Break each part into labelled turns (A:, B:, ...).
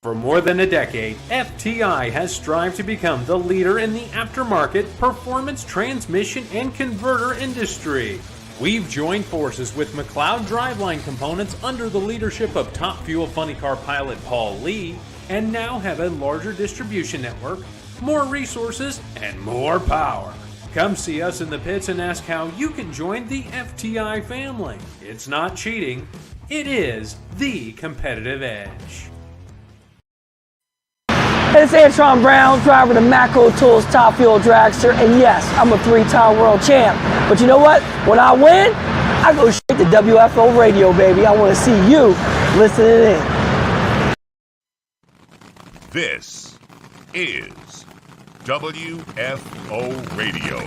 A: For more than a decade, FTI has strived to become the leader in the aftermarket performance transmission and converter industry. We've joined forces with McLeod driveline components under the leadership of Top Fuel Funny Car pilot Paul Lee, and now have a larger distribution network, more resources, and more power. Come see us in the pits and ask how you can join the FTI family. It's not cheating, it is the competitive edge.
B: It's Antron Brown, driver of the Macro Tools Top Fuel Dragster, and yes, I'm a 3-time world champ. But you know what? When I win, I go straight to WFO Radio, baby. I want to see you listening in.
C: This is WFO Radio.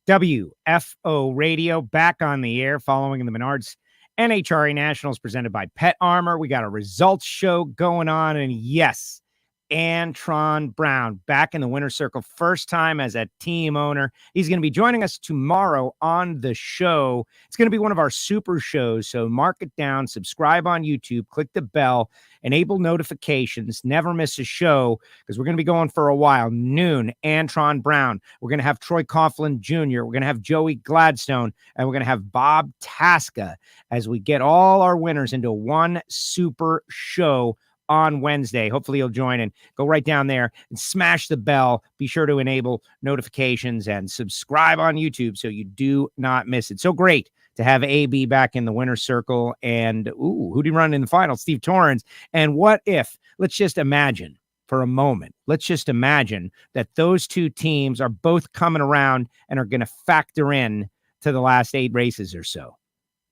D: WFO Radio back on the air following the Menard's NHRA Nationals presented by Pet Armor. We got a results show going on, and yes, Antron Brown back in the winner's circle, first time as a team owner. He's going to be joining us tomorrow on the show. It's going to be one of our super shows, so mark it down, subscribe on YouTube, click the bell, enable notifications, never miss a show, because we're going to be going for a while. Noon, Antron Brown. We're going to have Coughlin Jr. We're going to have Joey Gladstone, and we're going to have Bob Tasca as we get all our winners into one super show on Wednesday. Hopefully you'll join and go right down there and smash the bell. Be sure to enable notifications and subscribe on YouTube so you do not miss it. So great to have AB back in the winner's circle. And who did he run in the final? Steve Torrence. And what if, let's just imagine for a moment, let's just imagine that those two teams are both coming around and are going to factor in to the last 8 races or so.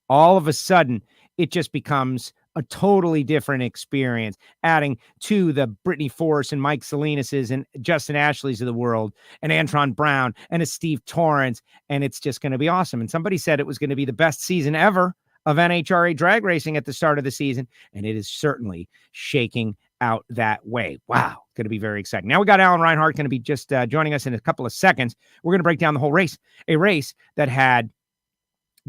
D: All of a sudden, it just becomes a totally different experience, adding to the Brittany Force and Mike Salinas's and Justin Ashley's of the world, and Antron Brown and a Steve Torrence, and it's just going to be awesome. And somebody said it was going to be the best season ever of NHRA drag racing at the start of the season, and it is certainly shaking out that way. Wow, going to be very exciting. Now we got Alan Reinhart going to be just joining us in a couple of seconds. We're going to break down the whole race, a race that had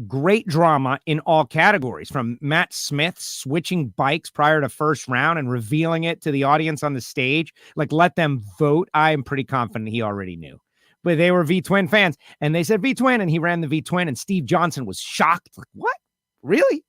D: great drama in all categories, from Matt Smith switching bikes prior to first round and revealing it to the audience on the stage. Like, let them vote. I am pretty confident he already knew. But they were V-Twin fans, and they said V-Twin, and he ran the V-Twin, and Steve Johnson was shocked. Like, what? Really?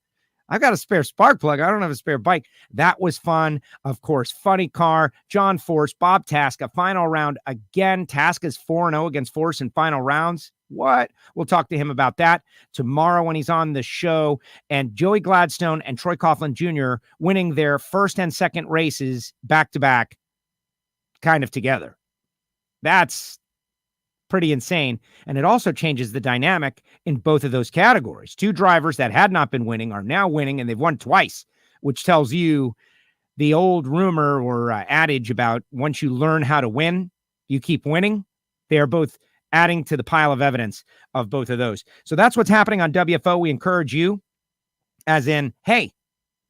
D: I got a spare spark plug. I don't have a spare bike. That was fun. Of course, funny car, John Force, Bob Tasca, final round again. Tasca's 4-0 against Force in final rounds. What? We'll talk to him about that tomorrow when he's on the show. And Joey Gladstone and Coughlin Jr. winning their first and second races back-to-back kind of together. That's pretty insane. And it also changes the dynamic in both of those categories. Two drivers that had not been winning are now winning, and they've won twice, which tells you the old rumor or adage about once you learn how to win, you keep winning. They are both adding to the pile of evidence of both of those. So that's what's happening on WFO. We encourage you, as in, hey,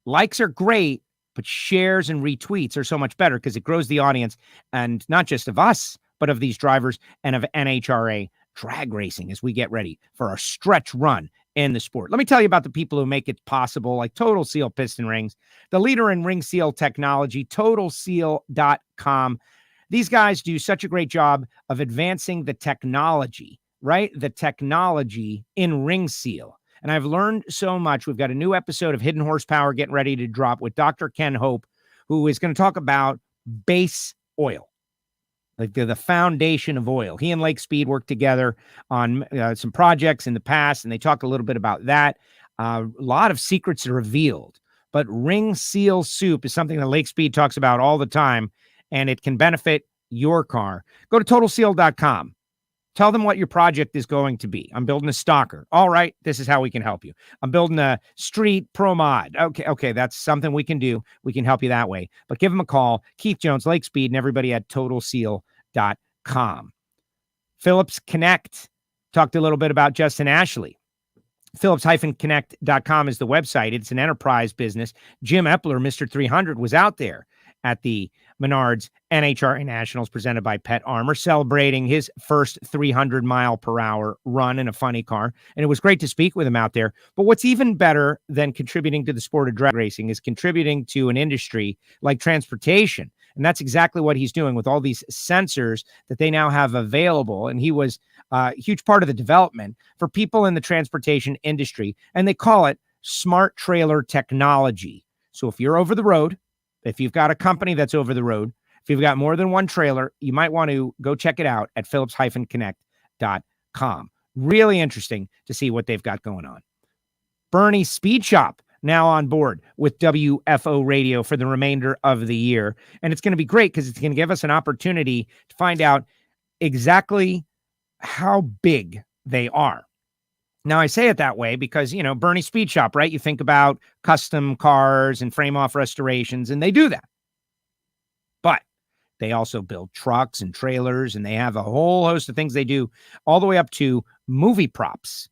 D: likes are great, but shares and retweets are so much better because it grows the audience, and not just of us, but of these drivers and of NHRA drag racing as we get ready for our stretch run in the sport. Let me tell you about the people who make it possible, like Total Seal Piston Rings, the leader in ring seal technology, TotalSeal.com. These guys do such a great job of advancing the technology, right? The technology in ring seal. And I've learned so much. We've got a new episode of Hidden Horsepower getting ready to drop with Dr. Ken Hope, who is going to talk about base oil, like the foundation of oil. He and Lake Speed worked together on some projects in the past, and they talk a little bit about that. A lot of secrets are revealed, but ring seal soup is something that Lake Speed talks about all the time, and it can benefit your car. Go to TotalSeal.com. Tell them what your project is going to be. I'm building a stalker. All right, this is how we can help you. I'm building a street pro mod. Okay, that's something we can do. We can help you that way. But give them a call. Keith Jones, Lake Speed, and everybody at TotalSeal.com. Phillips Connect. Talked a little bit about Justin Ashley. Phillips-Connect.com is the website. It's an enterprise business. Jim Epler, Mr. 300, was out there at the Menard's NHRA Nationals presented by Pet Armor, celebrating his first 300 mile per hour run in a funny car. And it was great to speak with him out there. But what's even better than contributing to the sport of drag racing is contributing to an industry like transportation. And that's exactly what he's doing with all these sensors that they now have available. And he was a huge part of the development for people in the transportation industry. And they call it smart trailer technology. So if you're over the road, if you've got a company that's over the road, if you've got more than one trailer, you might want to go check it out at phillips-connect.com. Really interesting to see what they've got going on. Bernie Speed Shop now on board with WFO Radio for the remainder of the year. And it's going to be great because it's going to give us an opportunity to find out exactly how big they are. Now, I say it that way because, Bernie Speed Shop, right? You think about custom cars and frame-off restorations, and they do that. But they also build trucks and trailers, and they have a whole host of things they do, all the way up to movie props.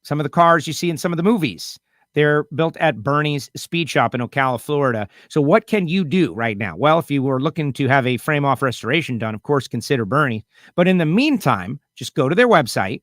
D: Some of the cars you see in some of the movies, they're built at Bernie's Speed Shop in Ocala, Florida. So what can you do right now? Well, if you were looking to have a frame-off restoration done, of course, consider Bernie. But in the meantime, just go to their website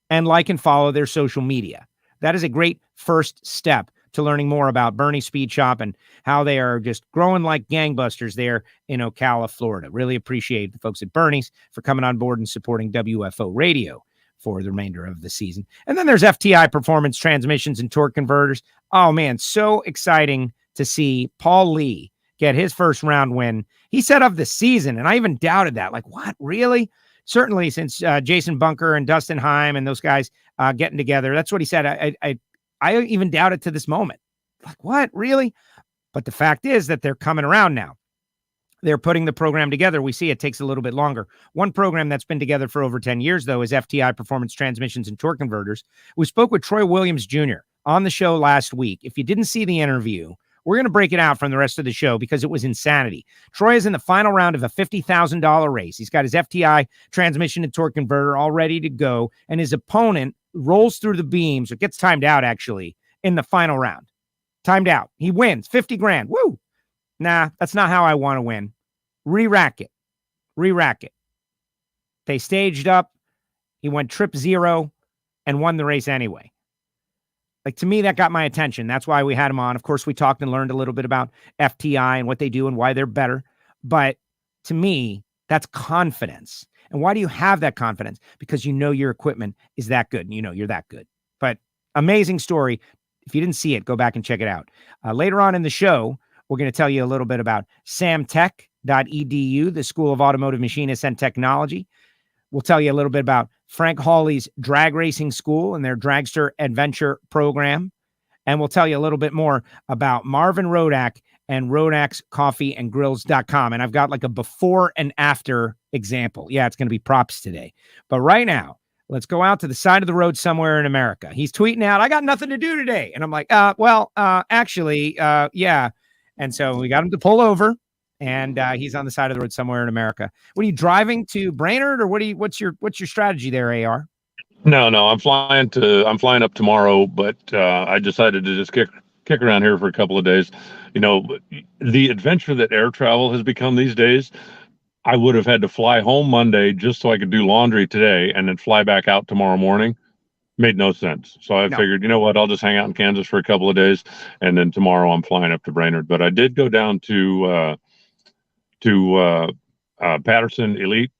D: and like and follow their social media. That is a great first step to learning more about Bernie Speed Shop and how they are just growing like gangbusters there in Ocala, Florida. Really appreciate the folks at Bernie's for coming on board and supporting WFO Radio for the remainder of the season. And then there's FTI Performance Transmissions and Torque Converters. Oh, man, so exciting to see Paul Lee get his first round win. He set up the season, and I even doubted that. Like, what, really? Certainly since Jason Bunker and Dustin Heim and those guys getting together. That's what he said. I even doubt it to this moment. Like, what, really? But the fact is that they're coming around now. They're putting the program together. We see it takes a little bit longer. One program that's been together for over 10 years, though, is FTI Performance Transmissions and Torque Converters. We spoke with Troy Williams Jr. on the show last week. If you didn't see the interview, we're going to break it out from the rest of the show because it was insanity. Troy is in the final round of a $50,000 race. He's got his FTI transmission and torque converter all ready to go, and his opponent rolls through the beams, or gets timed out, actually, in the final round. Timed out. He wins $50,000. Woo! Nah, that's not how I want to win. Re-rack it. Re-rack it. They staged up. He went trip zero and won the race anyway. Like, to me, that got my attention. That's why we had him on. Of course, we talked and learned a little bit about FTI and what they do and why they're better. But to me, that's confidence. And why do you have that confidence? Because you know your equipment is that good and you know you're that good. But amazing story. If you didn't see it, go back and check it out. Later on in the show, we're going to tell you a little bit about samtech.edu, the School of Automotive Machinists and Technology. We'll tell you a little bit about Frank Hawley's Drag Racing School and their Dragster Adventure program. And we'll tell you a little bit more about Marvin Rodak and RodaksCoffeeandGrills.com. And I've got like a before and after example. Yeah, it's going to be props today. But right now, let's go out to the side of the road somewhere in America. He's tweeting out, I got nothing to do today. And I'm like, actually, yeah. And so we got him to pull over. And he's on the side of the road somewhere in America. What are you driving to Brainerd, or what's your strategy there, AR?
E: No, I'm flying up tomorrow, but I decided to just kick around here for a couple of days. The adventure that air travel has become these days, I would have had to fly home Monday just so I could do laundry today and then fly back out tomorrow morning. Made no sense. So I figured, you know what, I'll just hang out in Kansas for a couple of days, and then tomorrow I'm flying up to Brainerd. But I did go down to Patterson Elite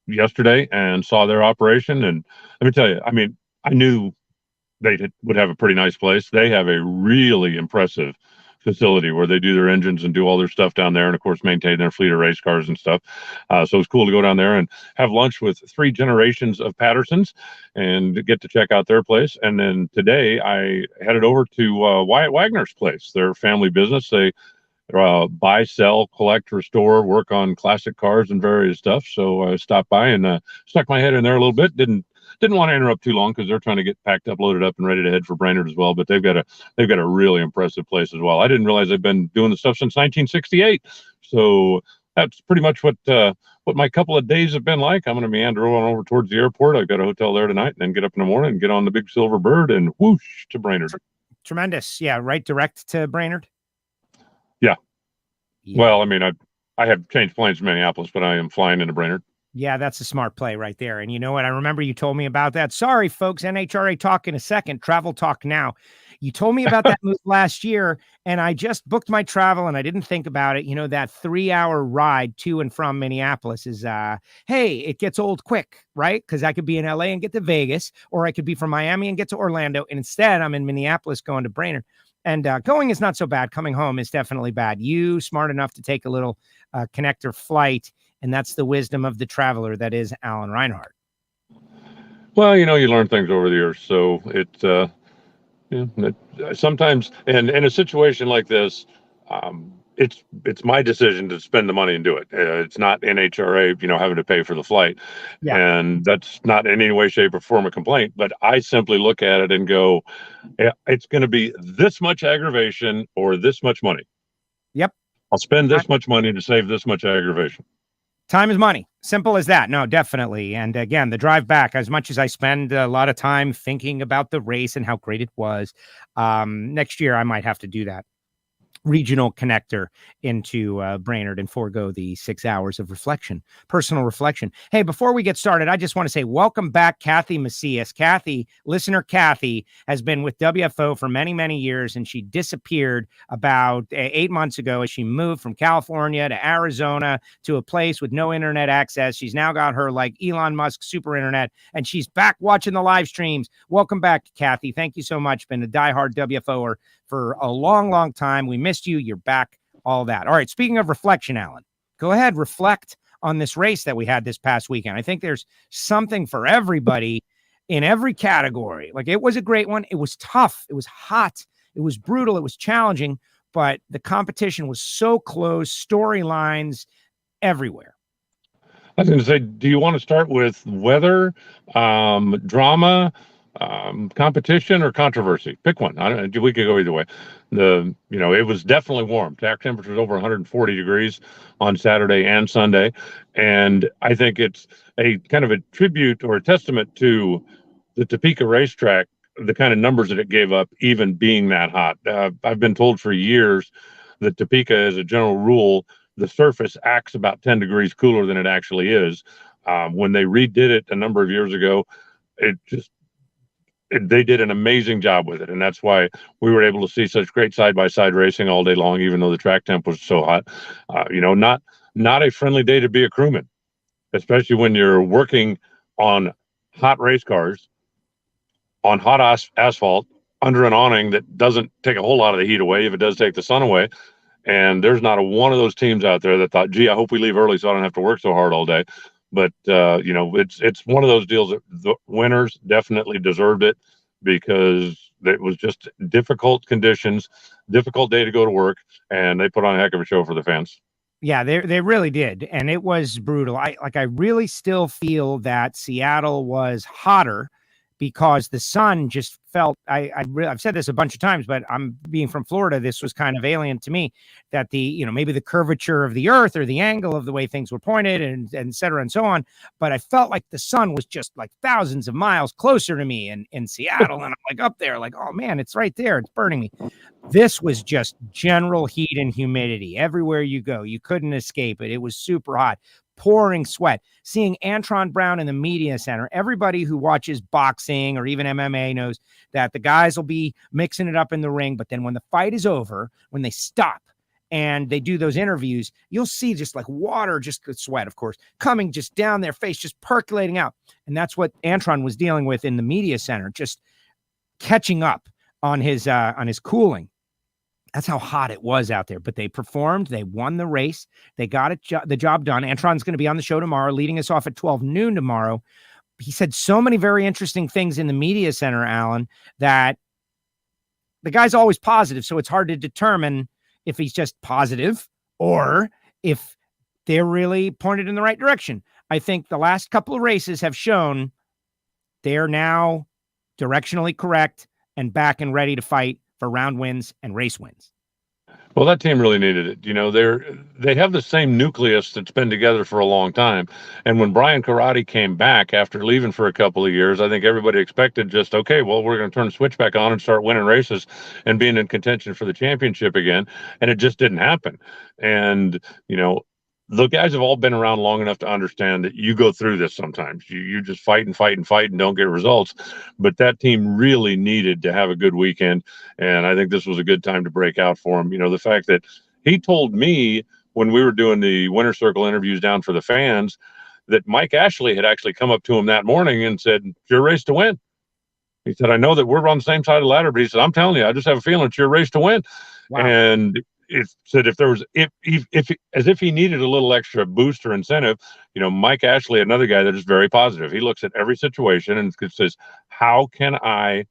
E: yesterday and saw their operation. And let me tell you, I mean, I knew they would have a pretty nice place. They have a really impressive facility where they do their engines and do all their stuff down there, and of course maintain their fleet of race cars and stuff. So it's cool to go down there and have lunch with 3 generations of Pattersons and get to check out their place. And then today I headed over to Wyatt Wagner's place, their family business. They buy, sell, collect, restore, work on classic cars and various stuff. So I stopped by and stuck my head in there a little bit. Didn't want to interrupt too long because they're trying to get packed up, loaded up, and ready to head for Brainerd as well. But they've got a really impressive place as well. I didn't realize they've been doing the stuff since 1968. So that's pretty much what my couple of days have been like. I'm going to meander on over towards the airport. I've got a hotel there tonight, and then get up in the morning and get on the big Silver Bird and whoosh to Brainerd.
D: Tremendous. Yeah, right. Direct to Brainerd. Yeah.
E: Well, I mean, I have changed planes to Minneapolis, but I am flying into Brainerd.
D: Yeah, that's a smart play right there. And you know what? I remember you told me about that. Sorry, folks. NHRA talk in a second. Travel talk now. You told me about that move last year, and I just booked my travel, and I didn't think about it. You know, that 3-hour ride to and from Minneapolis is, hey, it gets old quick, right? Because I could be in LA and get to Vegas, or I could be from Miami and get to Orlando. And instead, I'm in Minneapolis going to Brainerd. And going is not so bad. Coming home is definitely bad. You smart enough to take a little connector flight. And that's the wisdom of the traveler that is Alan Reinhart.
E: Well, you know, you learn things over the years. So sometimes, and in a situation like this, it's my decision to spend the money and do it. It's not NHRA, having to pay for the flight. Yeah. And that's not in any way, shape, or form a complaint. But I simply look at it and go, it's going to be this much aggravation or this much money.
D: Yep.
E: I'll spend this much money to save this much aggravation.
D: Time is money. Simple as that. No, definitely. And again, the drive back, as much as I spend a lot of time thinking about the race and how great it was, next year I might have to do that regional connector into Brainerd and forego the 6 hours of reflection, personal reflection. Hey, before we get started, I just want to say welcome back, Kathy Macias. Kathy, listener Kathy, has been with WFO for many, many years, and she disappeared about 8 months ago as she moved from California to Arizona to a place with no internet access. She's now got her like Elon Musk super internet, and she's back watching the live streams. Welcome back, Kathy. Thank you so much. Been a diehard WFOer for a long, long time. We missed you. You're back. All that. All right. Speaking of reflection, Alan, go ahead. Reflect on this race that we had this past weekend. I think there's something for everybody in every category. Like, it was a great one. It was tough. It was hot. It was brutal. It was challenging, but the competition was so close. Storylines everywhere.
E: I was going to say, do you want to start with weather, drama, competition, or controversy? Pick one. We could go either way. It was definitely warm. Track temperature was over 140 degrees on Saturday and Sunday. And I think it's a kind of a tribute or a testament to the Topeka racetrack, the kind of numbers that it gave up, even being that hot. I've been told for years that Topeka, as a general rule, the surface acts about 10 degrees cooler than it actually is. When they redid it a number of years ago, they did an amazing job with it. And that's why we were able to see such great side-by-side racing all day long, even though the track temp was so hot. Not a friendly day to be a crewman, especially when you're working on hot race cars, on hot asphalt, under an awning that doesn't take a whole lot of the heat away if it does take the sun away. And there's not one of those teams out there that thought, gee, I hope we leave early so I don't have to work so hard all day. But, it's one of those deals that the winners definitely deserved it, because it was just difficult conditions, difficult day to go to work, and they put on a heck of a show for the fans.
D: Yeah, they really did. And it was brutal. I really still feel that Seattle was hotter because the sun just felt, I've said this a bunch of times, but I'm being from Florida. This was kind of alien to me, that maybe the curvature of the earth or the angle of the way things were pointed and et cetera and so on. But I felt like the sun was just like thousands of miles closer to me in Seattle. And I'm like up there like, oh man, it's right there. It's burning me. This was just general heat and humidity. Everywhere you go, you couldn't escape it. It was super hot. Pouring sweat. Seeing Antron Brown in the media center, everybody who watches boxing or even MMA knows that the guys will be mixing it up in the ring, but then when the fight is over, when they stop and they do those interviews, you'll see just like water, just sweat, of course, coming just down their face, just percolating out. And that's what Antron was dealing with in the media center, just catching up on his cooling. That's how hot it was out there. But they performed. They won the race. They got the job done. Antron's going to be on the show tomorrow, leading us off at 12 noon tomorrow. He said so many very interesting things in the media center, Alan, that the guy's always positive. So it's hard to determine if he's just positive or if they're really pointed in the right direction. I think the last couple of races have shown they're now directionally correct and back and ready to fight for round wins and race wins.
E: Well, that team really needed it. They have the same nucleus that's been together for a long time. And when Brian Karate came back after leaving for a couple of years, I think everybody expected just, okay, well, we're going to turn the switch back on and start winning races and being in contention for the championship again. And it just didn't happen. And, the guys have all been around long enough to understand that you go through this sometimes. You just fight and don't get results. But that team really needed to have a good weekend. And I think this was a good time to break out for him. The fact that he told me when we were doing the Winter Circle interviews down for the fans that Mike Ashley had actually come up to him that morning and said, "It's your race to win." He said, "I know that we're on the same side of the ladder, but he said, I'm telling you, I just have a feeling it's your race to win." Wow. And it said if as if he needed a little extra boost or incentive, Mike Ashley, another guy that is very positive. He looks at every situation and says, how can I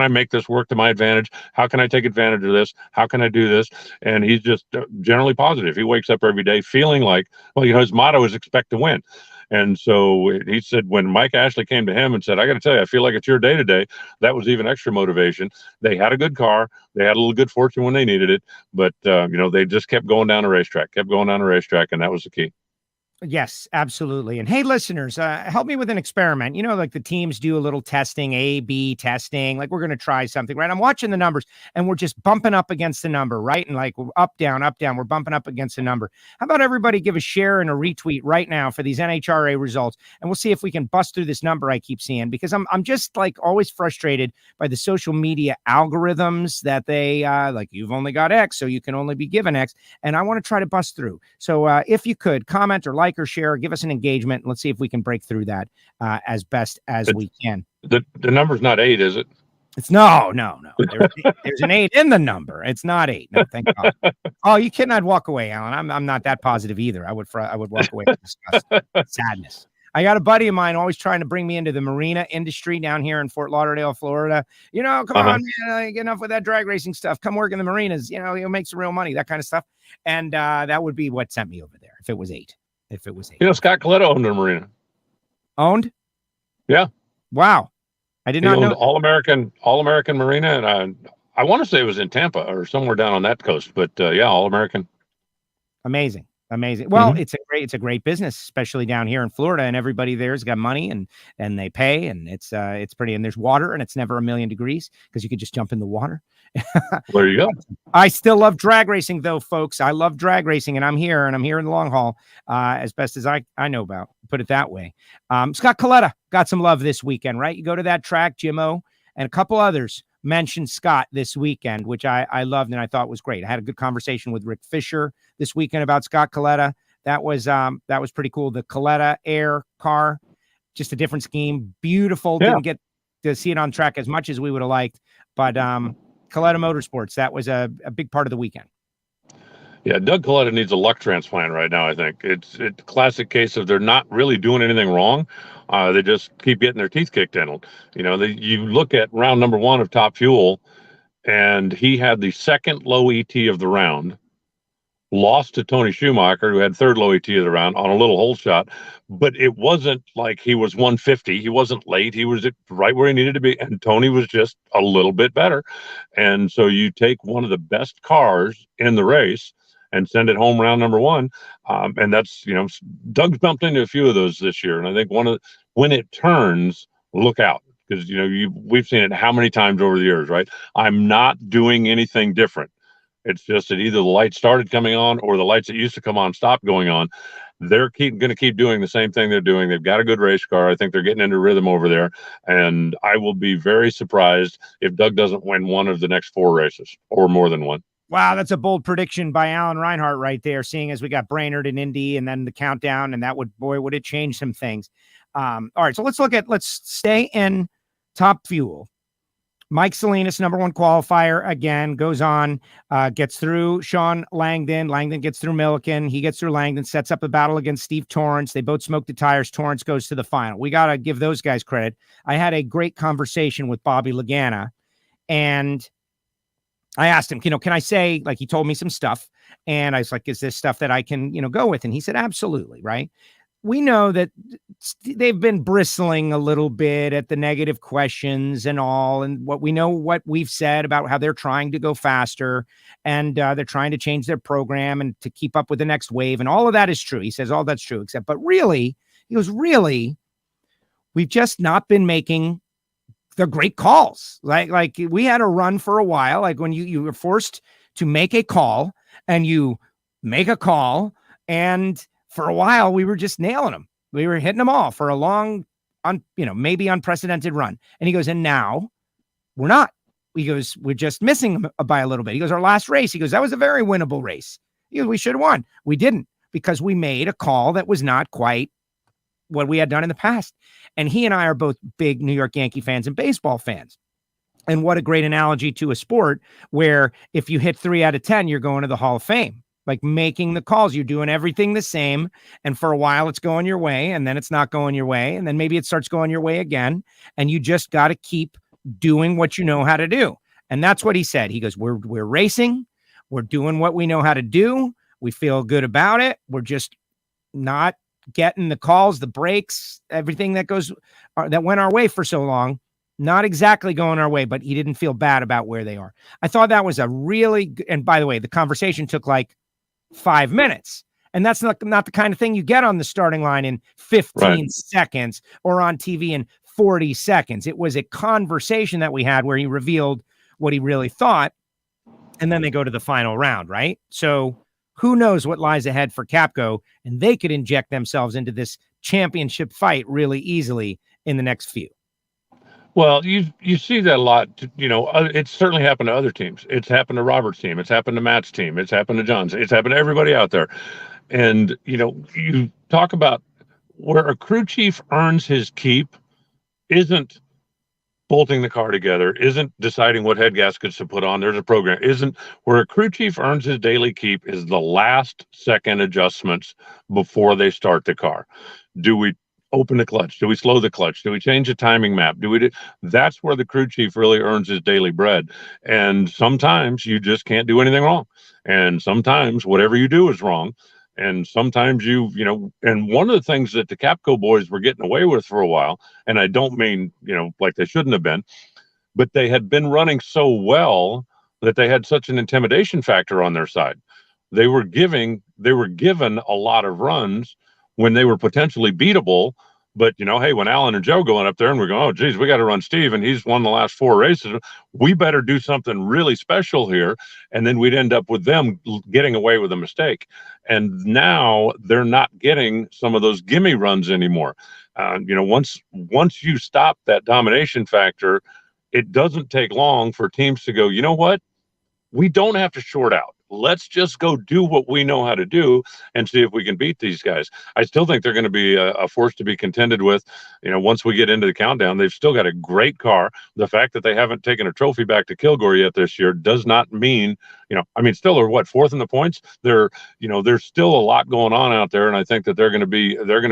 E: make this work to my advantage? How can I take advantage of this? How can I do this? And he's just generally positive. He wakes up every day feeling like, his motto is expect to win. And so he said when Mike Ashley came to him and said, "I got to tell you, I feel like it's your day today," that was even extra motivation. They had a good car. They had a little good fortune when they needed it. But, they just kept going down the racetrack, and that was the key.
D: Yes, absolutely. And hey, listeners, help me with an experiment. Like the teams do a little testing, A/B testing, like we're going to try something, right? I'm watching the numbers and we're just bumping up against the number, right? And like up, down, we're bumping up against the number. How about everybody give a share and a retweet right now for these NHRA results? And we'll see if we can bust through this number I keep seeing, because I'm just like always frustrated by the social media algorithms that they like, you've only got X, so you can only be given X. And I want to try to bust through. So if you could comment or like or share, give us an engagement. Let's see if we can break through that as best as we can. The
E: number's not 8, is it?
D: It's no. There's an 8 in the number. It's not 8. No, thank God. Oh, you kidding? I'd walk away, Alan. I'm not that positive either. I would walk away with disgust, sadness. I got a buddy of mine always trying to bring me into the marina industry down here in Fort Lauderdale, Florida. Come on, man, get enough with that drag racing stuff. Come work in the marinas. You'll make some real money, that kind of stuff. And that would be what sent me over there if it was 8.
E: Scott Coletto owned a marina.
D: Owned?
E: Yeah.
D: Wow. I did not know.
E: All-American Marina, and I want to say it was in Tampa or somewhere down on that coast, but All-American.
D: Amazing. Well, it's a great business, especially down here in Florida, and everybody there's got money and they pay, and it's pretty, and there's water, and it's never 1,000,000 degrees because you could just jump in the water.
E: There you go.
D: I still love drag racing though, folks. I love drag racing, and I'm here in the long haul, as best as I know about, put it that way. Scott Coletto got some love this weekend, right? You go to that track, Jimmo, and a couple others mentioned Scott this weekend, which I loved and I thought was great. I had a good conversation with Rick Fisher this weekend about Scott Coletto. That was pretty cool. The Coletto Air car, just a different scheme. Beautiful. Yeah. Didn't get to see it on track as much as we would have liked, but Coletto Motorsports, that was a big part of the weekend.
E: Yeah, Doug Coletto needs a luck transplant right now, I think. It's a classic case of they're not really doing anything wrong. They just keep getting their teeth kicked in. You look at round number 1 of Top Fuel, and he had the second low ET of the round, lost to Tony Schumacher, who had third low ET of the round on a little hole shot. But it wasn't like he was 150. He wasn't late. He was right where he needed to be. And Tony was just a little bit better. And so you take one of the best cars in the race and send it home round number 1. And that's, Doug's bumped into a few of those this year. And I think when it turns, look out, because, we've seen it how many times over the years, right? I'm not doing anything different. It's just that either the lights started coming on or the lights that used to come on stopped going on. They're going to keep doing the same thing they're doing. They've got a good race car. I think they're getting into rhythm over there. And I will be very surprised if Doug doesn't win one of the next 4 races or more than one.
D: Wow, that's a bold prediction by Alan Reinhart right there, seeing as we got Brainerd and Indy and then the countdown, and that would it change some things. All right, so let's stay in Top Fuel. Mike Salinas, number 1 qualifier, again, goes on, gets through Sean Langdon. Langdon gets through Milliken. He gets through Langdon, sets up a battle against Steve Torrence. They both smoke the tires. Torrence goes to the final. We got to give those guys credit. I had a great conversation with Bobby Lagana, and I asked him, can I say, like, he told me some stuff, and I was like, is this stuff that I can, go with? And he said, absolutely, right? we know that they've been bristling a little bit at the negative questions and all, and what we've said about how they're trying to go faster and they're trying to change their program and to keep up with the next wave. And all of that is true. He says all that's true, but really, he goes, really, we've just not been making the great calls. Like we had a run for a while, like when you were forced to make a call and you make a call, and for a while we were just nailing them. We were hitting them all for a long, maybe unprecedented run. And he goes, and now we're not. He goes, we're just missing them by a little bit. He goes, our last race, he goes, that was a very winnable race. He goes, we should have won. We didn't, because we made a call that was not quite what we had done in the past. And he and I are both big New York Yankee fans and baseball fans. And what a great analogy to a sport where if you hit 3 out of 10, you're going to the Hall of Fame. Like making the calls, you're doing everything the same. And for a while it's going your way, and then it's not going your way. And then maybe it starts going your way again. And you just got to keep doing what you know how to do. And that's what he said. He goes, we're racing. We're doing what we know how to do. We feel good about it. We're just not getting the calls, the breaks, everything that went our way for so long. Not exactly going our way, but he didn't feel bad about where they are. I thought that was a really, and by the way, the conversation took like 5 minutes. And that's not the kind of thing you get on the starting line in 15 seconds or on TV in 40 seconds. It was a conversation that we had where he revealed what he really thought. And then they go to the final round, right? So who knows what lies ahead for Capco, and they could inject themselves into this championship fight really easily in the next few.
E: Well, you see that a lot. It's certainly happened to other teams. It's happened to Robert's team. It's happened to Matt's team. It's happened to John's. It's happened to everybody out there. And, you talk about where a crew chief earns his keep isn't bolting the car together, isn't deciding what head gaskets to put on. There's a program. Isn't where a crew chief earns his daily keep is the last second adjustments before they start the car. Do we open the clutch? Do we slow the clutch? Do we change the timing map? That's where the crew chief really earns his daily bread. And sometimes you just can't do anything wrong. And sometimes whatever you do is wrong. And sometimes and one of the things that the Capco boys were getting away with for a while, and I don't mean, like they shouldn't have been, but they had been running so well that they had such an intimidation factor on their side. They were given a lot of runs when they were potentially beatable. But, hey, when Alan and Joe going up there and we're going, oh, geez, we got to run Steve, and he's won the last 4 races, we better do something really special here. And then we'd end up with them getting away with a mistake. And now they're not getting some of those gimme runs anymore. Once you stop that domination factor, it doesn't take long for teams to go, you know what? We don't have to short out. Let's just go do what we know how to do and see if we can beat these guys. I still think they're going to be a force to be contended with. Once we get into the countdown, they've still got a great car. The fact that they haven't taken a trophy back to Kilgore yet this year does not mean, still are fourth in the points. There's still a lot going on out there. And I think that they're going to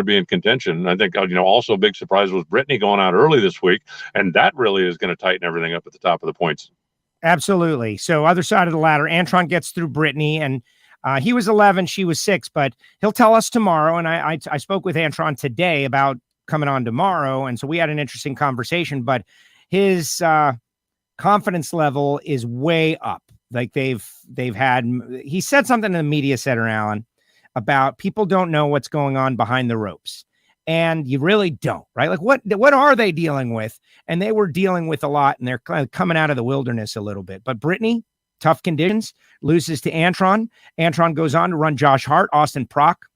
E: be in contention. And I think, also a big surprise was Brittany going out early this week. And that really is going to tighten everything up at the top of the points.
D: Absolutely. So other side of the ladder, Antron gets through Brittany, and he was 11, she was 6, but he'll tell us tomorrow. And I spoke with Antron today about coming on tomorrow. And so we had an interesting conversation, but his confidence level is way up. Like he said something in the media center, Alan, about people don't know what's going on behind the ropes. And you really don't, right? Like what are they dealing with? And they were dealing with a lot, and they're kind of coming out of the wilderness a little bit. But Brittany, tough conditions, loses to Antron. Antron goes on to run Josh Hart, Austin Prock.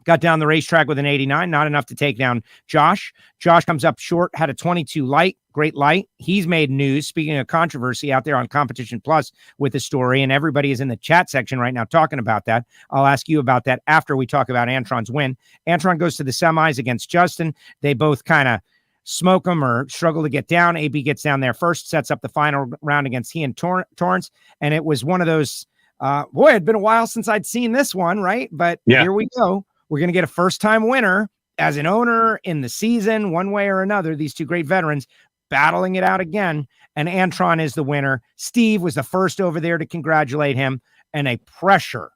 D: Got down the racetrack with an 89, not enough to take down Josh. Josh comes up short, had a 22 light, great light. He's made news, speaking of controversy out there on Competition Plus with the story, and everybody is in the chat section right now talking about that. I'll ask you about that after we talk about Antron's win. Antron goes to the semis against Justin. They both kind of smoke him or struggle to get down. AB gets down there first, sets up the final round against he and Torrence, and it was one of those, it'd been a while since I'd seen this one, right? But Here we go. We're going to get a first-time winner as an owner in the season, one way or another. These two great veterans battling it out again, and Antron is the winner. Steve was the first over there to congratulate him, and a pressure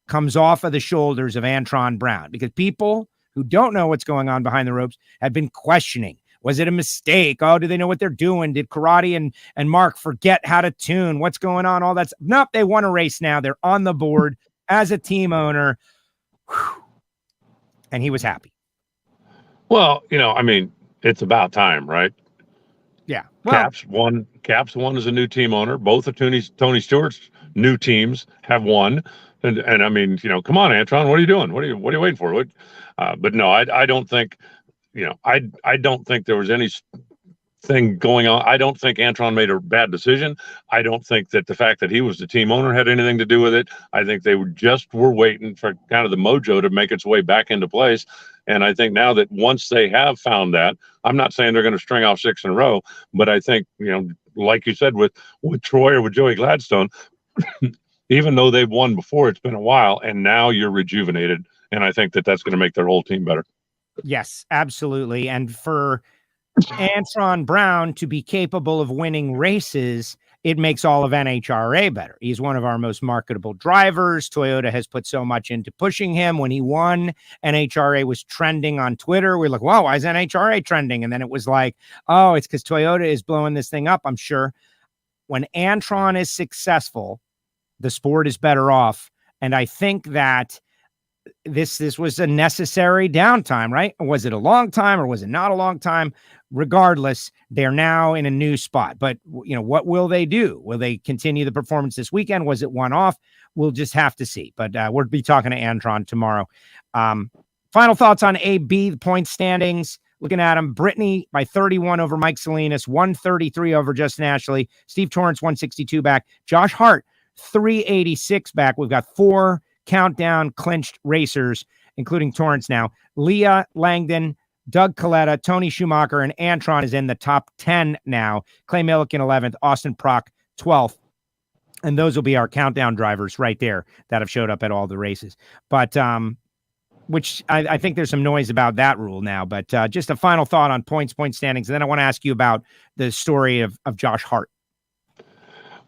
D: comes off of the shoulders of Antron Brown because people who don't know what's going on behind the ropes have been questioning. Was it a mistake? Oh, do they know what they're doing? Did Karate and Mark forget how to tune? What's going on? All that's nope. They won a race now. They're on the board as a team owner. Whew. And he was happy.
E: Well, I mean, it's about time, right?
D: Yeah. Well,
E: Caps won as a new team owner. Both of Tony Stewart's new teams have won. And I mean, come on, Antron, what are you doing? What are you waiting for? But no, I don't think, I don't think there was any thing going on. I don't think Antron made a bad decision. I don't think that the fact that he was the team owner had anything to do with it. I think they were waiting for kind of the mojo to make its way back into place. And I think now that once they have found that, I'm not saying they're going to string off 6 in a row, but I think, like you said, with Troy or with Joey Gladstone, even though they've won before, it's been a while, and now you're rejuvenated. And I think that that's going to make their whole team better.
D: Yes, absolutely. And for Antron Brown to be capable of winning races, it makes all of NHRA better. He's one of our most marketable drivers. Toyota has put so much into pushing him. When he won, NHRA was trending on Twitter. We're like, wow, why is NHRA trending? And then it was like, oh, it's because Toyota is blowing this thing up, I'm sure. When Antron is successful, the sport is better off. And I think that this was a necessary downtime, right? Was it a long time or was it not a long time? Regardless, they're now in a new spot. But, what will they do? Will they continue the performance this weekend? Was it one off? We'll just have to see. But we'll be talking to Antron tomorrow. Final thoughts on AB, the point standings. Looking at them, Brittany by 31 over Mike Salinas, 133 over Justin Ashley, Steve Torrence, 162 back, Josh Hart, 386 back. We've got 4 countdown clinched racers, including Torrence now. Leah Langdon, Doug Coletta, Tony Schumacher, and Antron is in the top 10 now. Clay Milliken, 11th, Austin Prock, 12th. And those will be our countdown drivers right there that have showed up at all the races. But, which I think there's some noise about that rule now. But just a final thought on point standings. And then I want to ask you about the story of Josh Hart.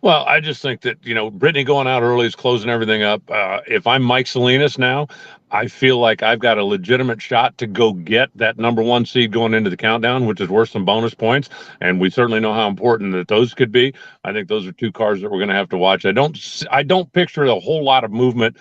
E: Well, I just think that, Brittany going out early is closing everything up. If I'm Mike Salinas now, I feel like I've got a legitimate shot to go get that number 1 seed going into the countdown, which is worth some bonus points. And we certainly know how important that those could be. I think those are 2 cars that we're going to have to watch. I don't picture a whole lot of movement.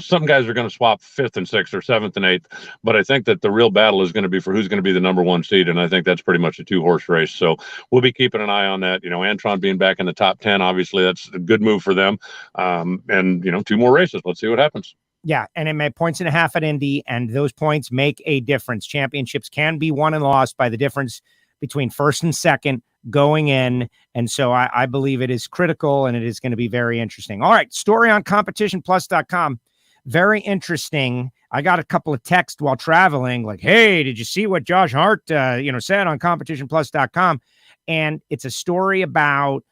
E: Some guys are going to swap 5th and 6th or 7th and 8th, but I think that the real battle is going to be for who's going to be the number 1 seed. And I think that's pretty much a 2-horse race. So we'll be keeping an eye on that. Antron being back in the top 10, obviously that's a good move for them. And 2 more races. Let's see what happens.
D: Yeah, and it made 1.5 points at Indy, and those points make a difference. Championships can be won and lost by the difference between first and second going in, and so I believe it is critical, and it is going to be very interesting. All right, story on competitionplus.com. Very interesting. I got a couple of texts while traveling, like, hey, did you see what Josh Hart said on competitionplus.com? And it's a story about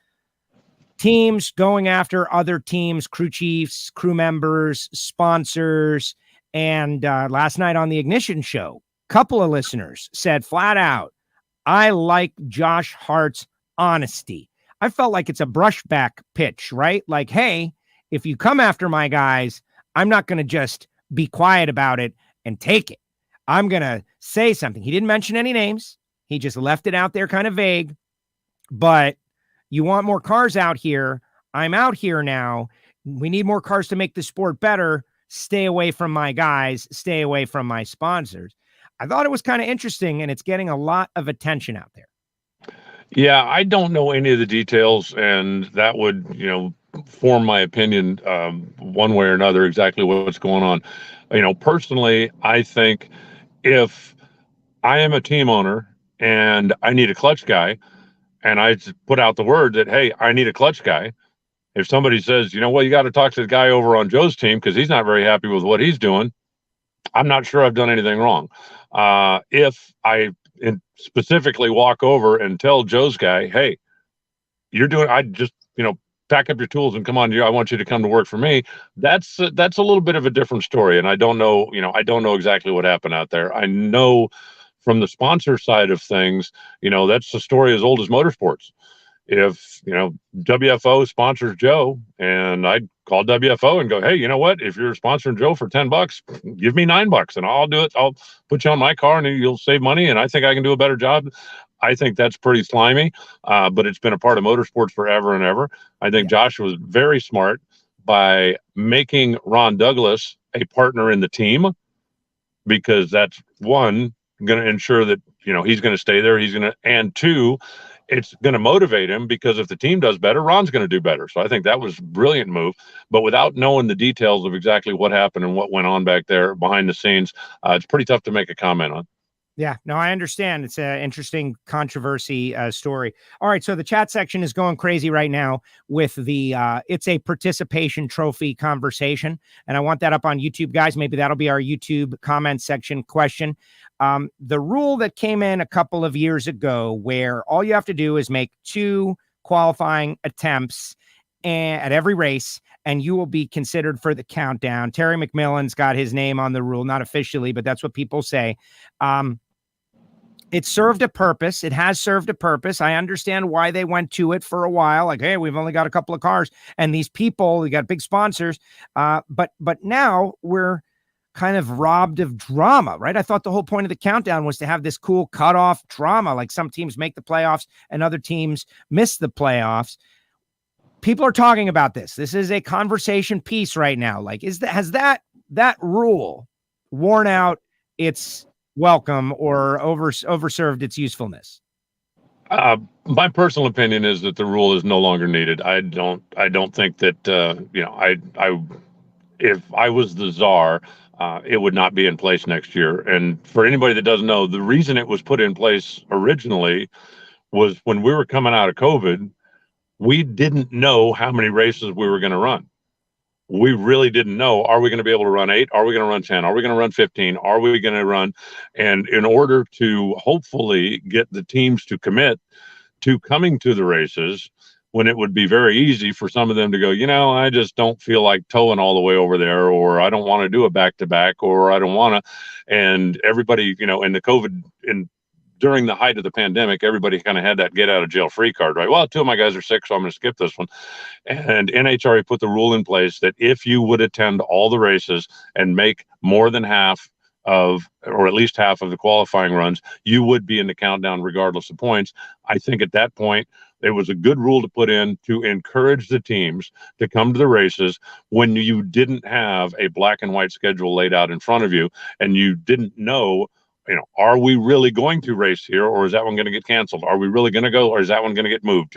D: teams going after other teams, crew chiefs, crew members, sponsors. And last night on the Ignition Show, a couple of listeners said flat out, I like Josh Hart's honesty. I felt like it's a brushback pitch, right? Like, hey, if you come after my guys, I'm not going to just be quiet about it and take it. I'm going to say something. He didn't mention any names. He just left it out there kind of vague. But you want more cars out here. I'm out here now. We need more cars to make the sport better. Stay away from my guys. Stay away from my sponsors. I thought it was kind of interesting, and it's getting a lot of attention out there.
E: Yeah, I don't know any of the details, and that would, form my opinion one way or another exactly what's going on. Personally, I think if I am a team owner and I need a clutch guy, and I put out the word that, hey, I need a clutch guy. If somebody says, you got to talk to the guy over on Joe's team because he's not very happy with what he's doing, I'm not sure I've done anything wrong. If I specifically walk over and tell Joe's guy, hey, I just, pack up your tools and come on, I want you to come to work for me. That's a little bit of a different story. And I don't know, I don't know exactly what happened out there. I know from the sponsor side of things, that's the story as old as motorsports. if, WFO sponsors Joe, and I'd call WFO and go, hey, you know what? If you're sponsoring Joe for $10, give me $9 and I'll do it. I'll put you on my car and you'll save money. And I think I can do a better job. I think that's pretty slimy, but it's been a part of motorsports forever and ever. I think Josh was very smart by making Ron Douglas a partner in the team, because that's one, going to ensure that, he's going to stay there. And two, it's going to motivate him, because if the team does better, Ron's going to do better. So I think that was a brilliant move. But without knowing the details of exactly what happened and what went on back there behind the scenes, it's pretty tough to make a comment on.
D: Yeah, no, I understand. It's an interesting controversy story. All right, so the chat section is going crazy right now with the it's a participation trophy conversation, and I want that up on YouTube, guys. Maybe that'll be our YouTube comment section question. The rule that came in a couple of years ago, where all you have to do is make 2 qualifying attempts at every race, and you will be considered for the countdown. Terry McMillan's got his name on the rule, not officially, but that's what people say. It served a purpose. It has served a purpose. I understand why they went to it for a while. Like, hey, we've only got a couple of cars, and these people, we got big sponsors. But now we're kind of robbed of drama, right? I thought the whole point of the countdown was to have this cool cutoff drama. Like, some teams make the playoffs and other teams miss the playoffs. People are talking about this. This is a conversation piece right now. Like, has that rule worn out its welcome or overserved its usefulness?
E: My personal opinion is that the rule is no longer needed. I don't think that if I was the czar, it would not be in place next year. And for anybody that doesn't know, the reason it was put in place originally was when we were coming out of COVID, we didn't know how many races we were going to run. We really didn't know. Are we going to be able to run 8? Are we going to run 10? Are we going to run 15? Are we going to run? And in order to hopefully get the teams to commit to coming to the races, when it would be very easy for some of them to go, I just don't feel like towing all the way over there, or I don't want to do a back-to-back, or I don't want to. And everybody, in the COVID, during the height of the pandemic, everybody kind of had that get out of jail free card, right? Well, 2 of my guys are sick, so I'm going to skip this one. And NHRA put the rule in place that if you would attend all the races and make more than half of, or at least half of the qualifying runs, you would be in the countdown regardless of points. I think at that point, it was a good rule to put in to encourage the teams to come to the races when you didn't have a black and white schedule laid out in front of you, and you didn't know, are we really going to race here, or is that one going to get canceled? Are we really going to go, or is that one going to get moved?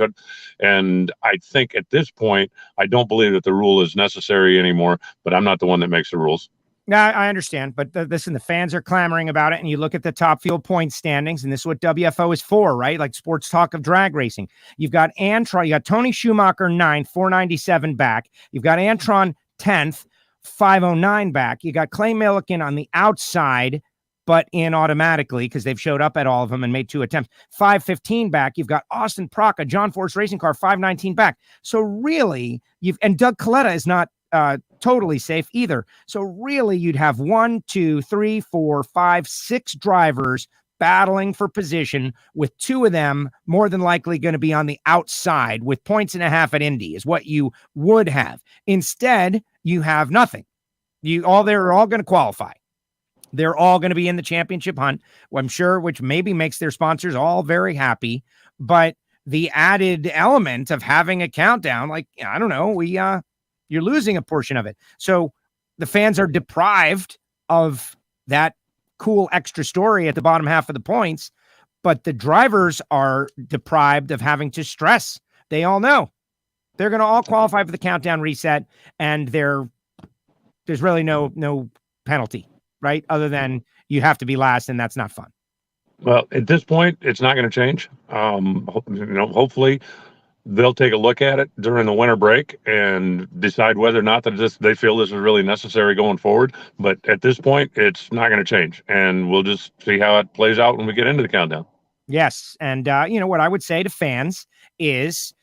E: And I think at this point, I don't believe that the rule is necessary anymore, but I'm not the one that makes the rules.
D: No, I understand, but listen, the fans are clamoring about it, and you look at the top field point standings, and this is what WFO is for, right? Like sports talk of drag racing. You've got Antron, you got Tony Schumacher 9th, 497 back. You've got Antron 10th, 509 back. You got Clay Milliken on the outside, but in automatically because they've showed up at all of them and made 2 attempts. 515 back. You've got Austin Praka, John Force Racing Car, 519 back. So really, and Doug Coletta is not totally safe either. So really, you'd have 1, 2, 3, 4, 5, 6 drivers battling for position, with 2 of them more than likely going to be on the outside with 1.5 points at Indy is what you would have. Instead, you have nothing. They're all going to qualify. They're all going to be in the championship hunt, I'm sure, which maybe makes their sponsors all very happy. But the added element of having a countdown, like, I don't know, you're losing a portion of it. So the fans are deprived of that cool extra story at the bottom half of the points, but the drivers are deprived of having to stress. They all know they're going to all qualify for the countdown reset, and there's really no penalty, right? Other than you have to be last, and that's not fun.
E: Well, at this point, it's not going to change. Hopefully they'll take a look at it during the winter break and decide whether or not that they feel this is really necessary going forward. But at this point, it's not going to change, and we'll just see how it plays out when we get into the countdown.
D: Yes. And, what I would say to fans is,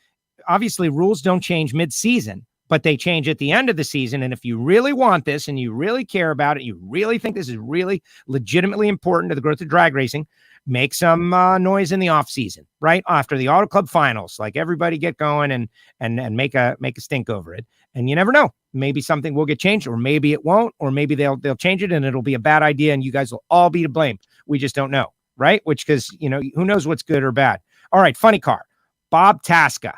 D: obviously rules don't change mid-season, but they change at the end of the season. And if you really want this and you really care about it, you really think this is really legitimately important to the growth of drag racing, make some noise in the off season, right after the Auto Club finals. Like, everybody get going and make a stink over it. And you never know, maybe something will get changed, or maybe it won't, or maybe they'll change it and it'll be a bad idea and you guys will all be to blame. We just don't know, right? Which, because who knows what's good or bad. All right, funny car. Bob Tasca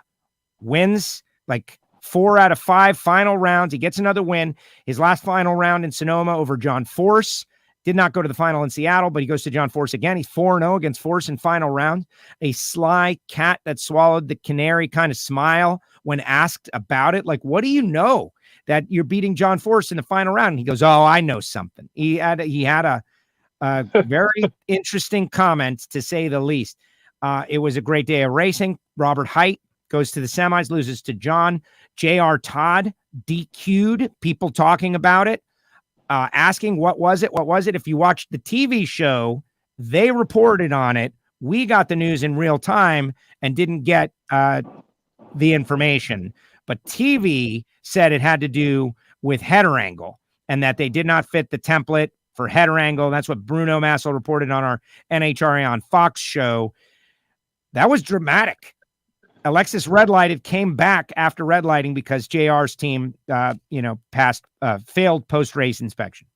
D: wins like 4 out of 5 final rounds. He gets another win. His last final round in Sonoma over John Force. Did not go to the final in Seattle, but he goes to John Force again. He's 4-0 against Force in final round. A sly cat that swallowed the canary kind of smile when asked about it. Like, what do you know that you're beating John Force in the final round? And he goes, "Oh, I know something." He had a very interesting comment, to say the least. It was a great day of racing. Robert Haidt goes to the semis, loses to John. J.R. Todd DQ'd, people talking about it. Asking what was it? If you watched the TV show, they reported on it. We got the news in real time and didn't get the information. But TV said it had to do with header angle and that they did not fit the template for header angle. That's what Bruno Massel reported on our NHRA on Fox show. That was dramatic. Alexis red lighted, came back after red lighting because JR's team, failed post-race inspection.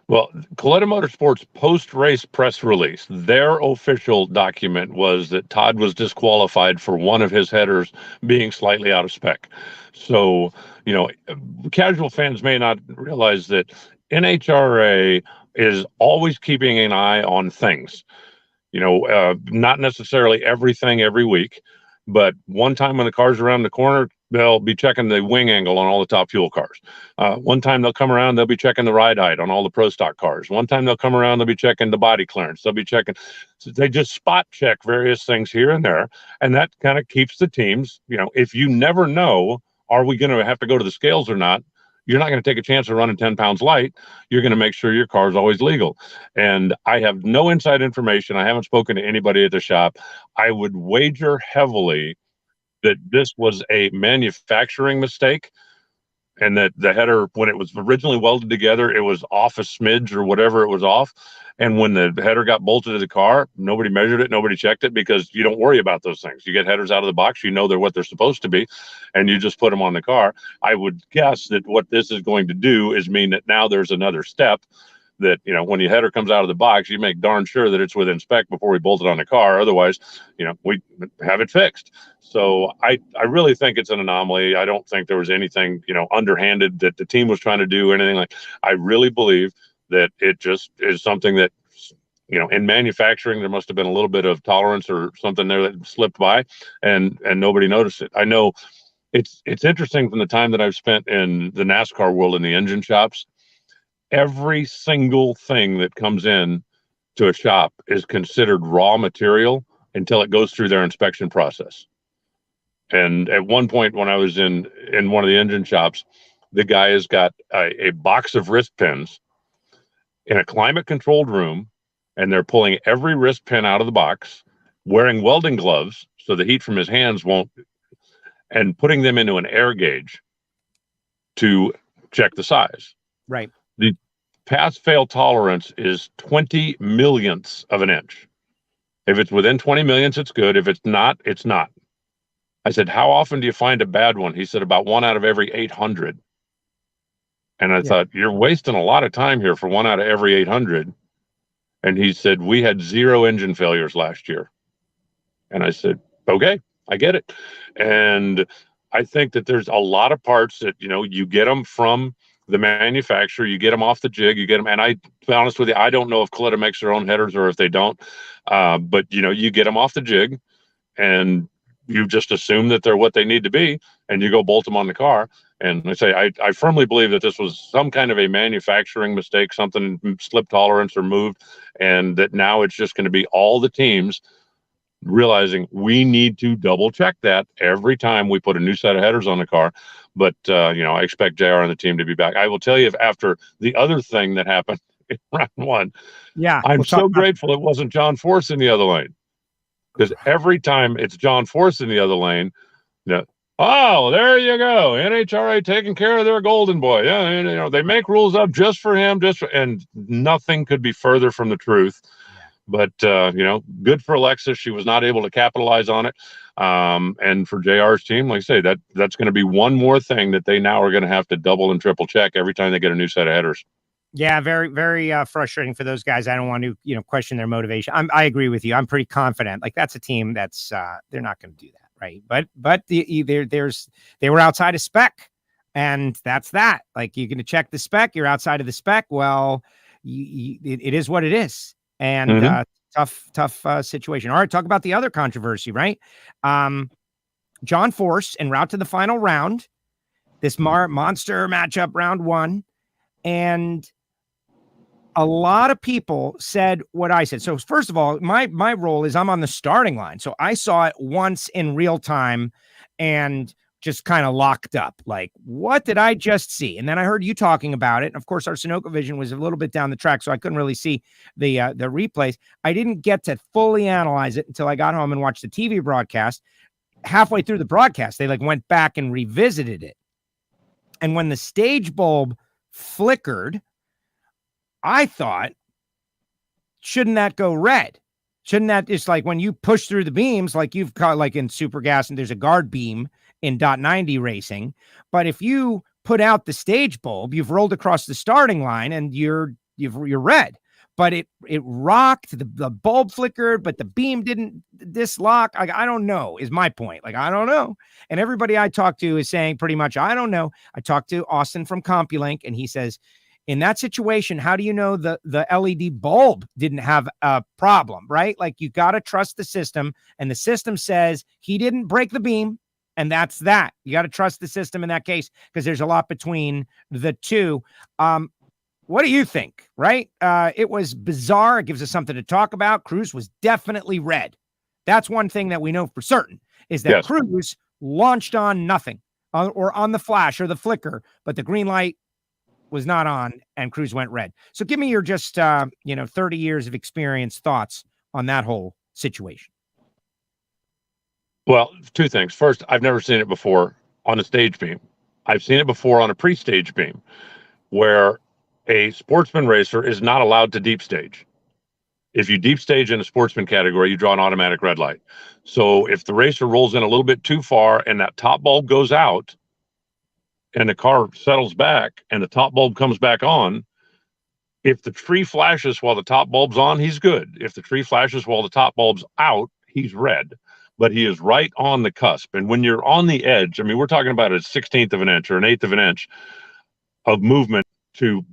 E: Well, Coletta Motorsports post-race press release, their official document was that Todd was disqualified for one of his headers being slightly out of spec. So, casual fans may not realize that NHRA is always keeping an eye on things. Not necessarily everything every week, but one time when the car's around the corner, they'll be checking the wing angle on all the top fuel cars. One time they'll come around, they'll be checking the ride height on all the pro stock cars. One time they'll come around, they'll be checking the body clearance. They'll be checking. So they just spot check various things here and there. And that kind of keeps the teams, if you never know, are we going to have to go to the scales or not? You're not going to take a chance of running 10 pounds light. You're going to make sure your car is always legal. And I have no inside information. I haven't spoken to anybody at the shop. I would wager heavily that this was a manufacturing mistake and that the header, when it was originally welded together, it was off a smidge or whatever it was off. And when the header got bolted to the car, nobody measured it, nobody checked it, because you don't worry about those things. You get headers out of the box, they're what they're supposed to be, and you just put them on the car. I would guess that what this is going to do is mean that now there's another step that, when your header comes out of the box, you make darn sure that it's within spec before we bolt it on the car. Otherwise, we have it fixed. So I really think it's an anomaly. I don't think there was anything, underhanded that the team was trying to do, anything like. I really believe that it just is something that, in manufacturing, there must have been a little bit of tolerance or something there that slipped by and nobody noticed it. I know it's interesting from the time that I've spent in the NASCAR world in the engine shops. Every single thing that comes in to a shop is considered raw material until it goes through their inspection process. And at one point when I was in one of the engine shops, the guy has got a box of wrist pins in a climate controlled room, and they're pulling every wrist pin out of the box, wearing welding gloves so the heat from his hands won't, and putting them into an air gauge to check the size.
D: Right.
E: The pass-fail tolerance is 20 millionths of an inch. If it's within 20 millionths, it's good. If it's not, it's not. I said, how often do you find a bad one? He said, about 1 out of every 800. And I thought, you're wasting a lot of time here for 1 out of every 800. And he said, we had 0 engine failures last year. And I said, okay, I get it. And I think that there's a lot of parts that, you get them from the manufacturer, you get them off the jig, you get them. And to be honest with you, I don't know if Coletta makes their own headers or if they don't. But, you get them off the jig and you just assume that they're what they need to be, and you go bolt them on the car. And I say, I firmly believe that this was some kind of a manufacturing mistake, something slip tolerance or moved, and that now it's just going to be all the teams realizing we need to double check that every time we put a new set of headers on the car. But, I expect JR and the team to be back. I will tell you, if after the other thing that happened in round one, I'm so grateful it wasn't John Force in the other lane. Because every time it's John Force in the other lane, Oh, there you go. NHRA taking care of their golden boy. Yeah, and, they make rules up just for him, and nothing could be further from the truth. But, good for Alexis. She was not able to capitalize on it. And for JR's team, like I say, that's going to be one more thing that they now are going to have to double and triple check every time they get a new set of headers.
D: Yeah, very, very frustrating for those guys. I don't want to, question their motivation. I agree with you. I'm pretty confident. Like, that's a team that's they're not going to do that. Right. But they were outside of spec, and that's that. Like, you're going to check the spec. You're outside of the spec. Well, it is what it is. And tough situation. All right. Talk about the other controversy, right? John Force en route to the final round, this monster matchup, round 1. And a lot of people said what I said. So first of all, my role is I'm on the starting line. So I saw it once in real time and just kind of locked up. Like, what did I just see? And then I heard you talking about it. And of course, our Sunoco vision was a little bit down the track, so I couldn't really see the replays. I didn't get to fully analyze it until I got home and watched the TV broadcast. Halfway through the broadcast, they went back and revisited it. And when the stage bulb flickered, I thought, shouldn't that go red? Shouldn't that, it's like when you push through the beams, like you've got, like in super gas, and there's a guard beam in .90 racing. But if you put out the stage bulb, you've rolled across the starting line and you're red. But it rocked, the bulb flickered, but the beam didn't dislock. I don't know, is my point. Like, I don't know. And everybody I talk to is saying pretty much, I don't know. I talked to Austin from CompuLink, and he says, in that situation, how do you know the LED bulb didn't have a problem, right? Like, you got to trust the system, and the system says he didn't break the beam, and that's that. You got to trust the system in that case, because there's a lot between the two. What do you think, right? It was bizarre. It gives us something to talk about. Cruz was definitely red. That's one thing that we know for certain, is that Cruz launched on nothing or on the flash or the flicker, but the green light was not on, and Cruz went red. So give me your just, 30 years of experience thoughts on that whole situation.
E: Well, two things. First, I've never seen it before on a stage beam. I've seen it before on a pre-stage beam, where a sportsman racer is not allowed to deep stage. If you deep stage in a sportsman category, you draw an automatic red light. So if the racer rolls in a little bit too far and that top bulb goes out, and the car settles back and the top bulb comes back on, if the tree flashes while the top bulb's on, he's good. If the tree flashes while the top bulb's out, he's red. But he is right on the cusp. And when you're on the edge, I mean, we're talking about a 1/16 of an inch or an 1/8 of an inch of movement to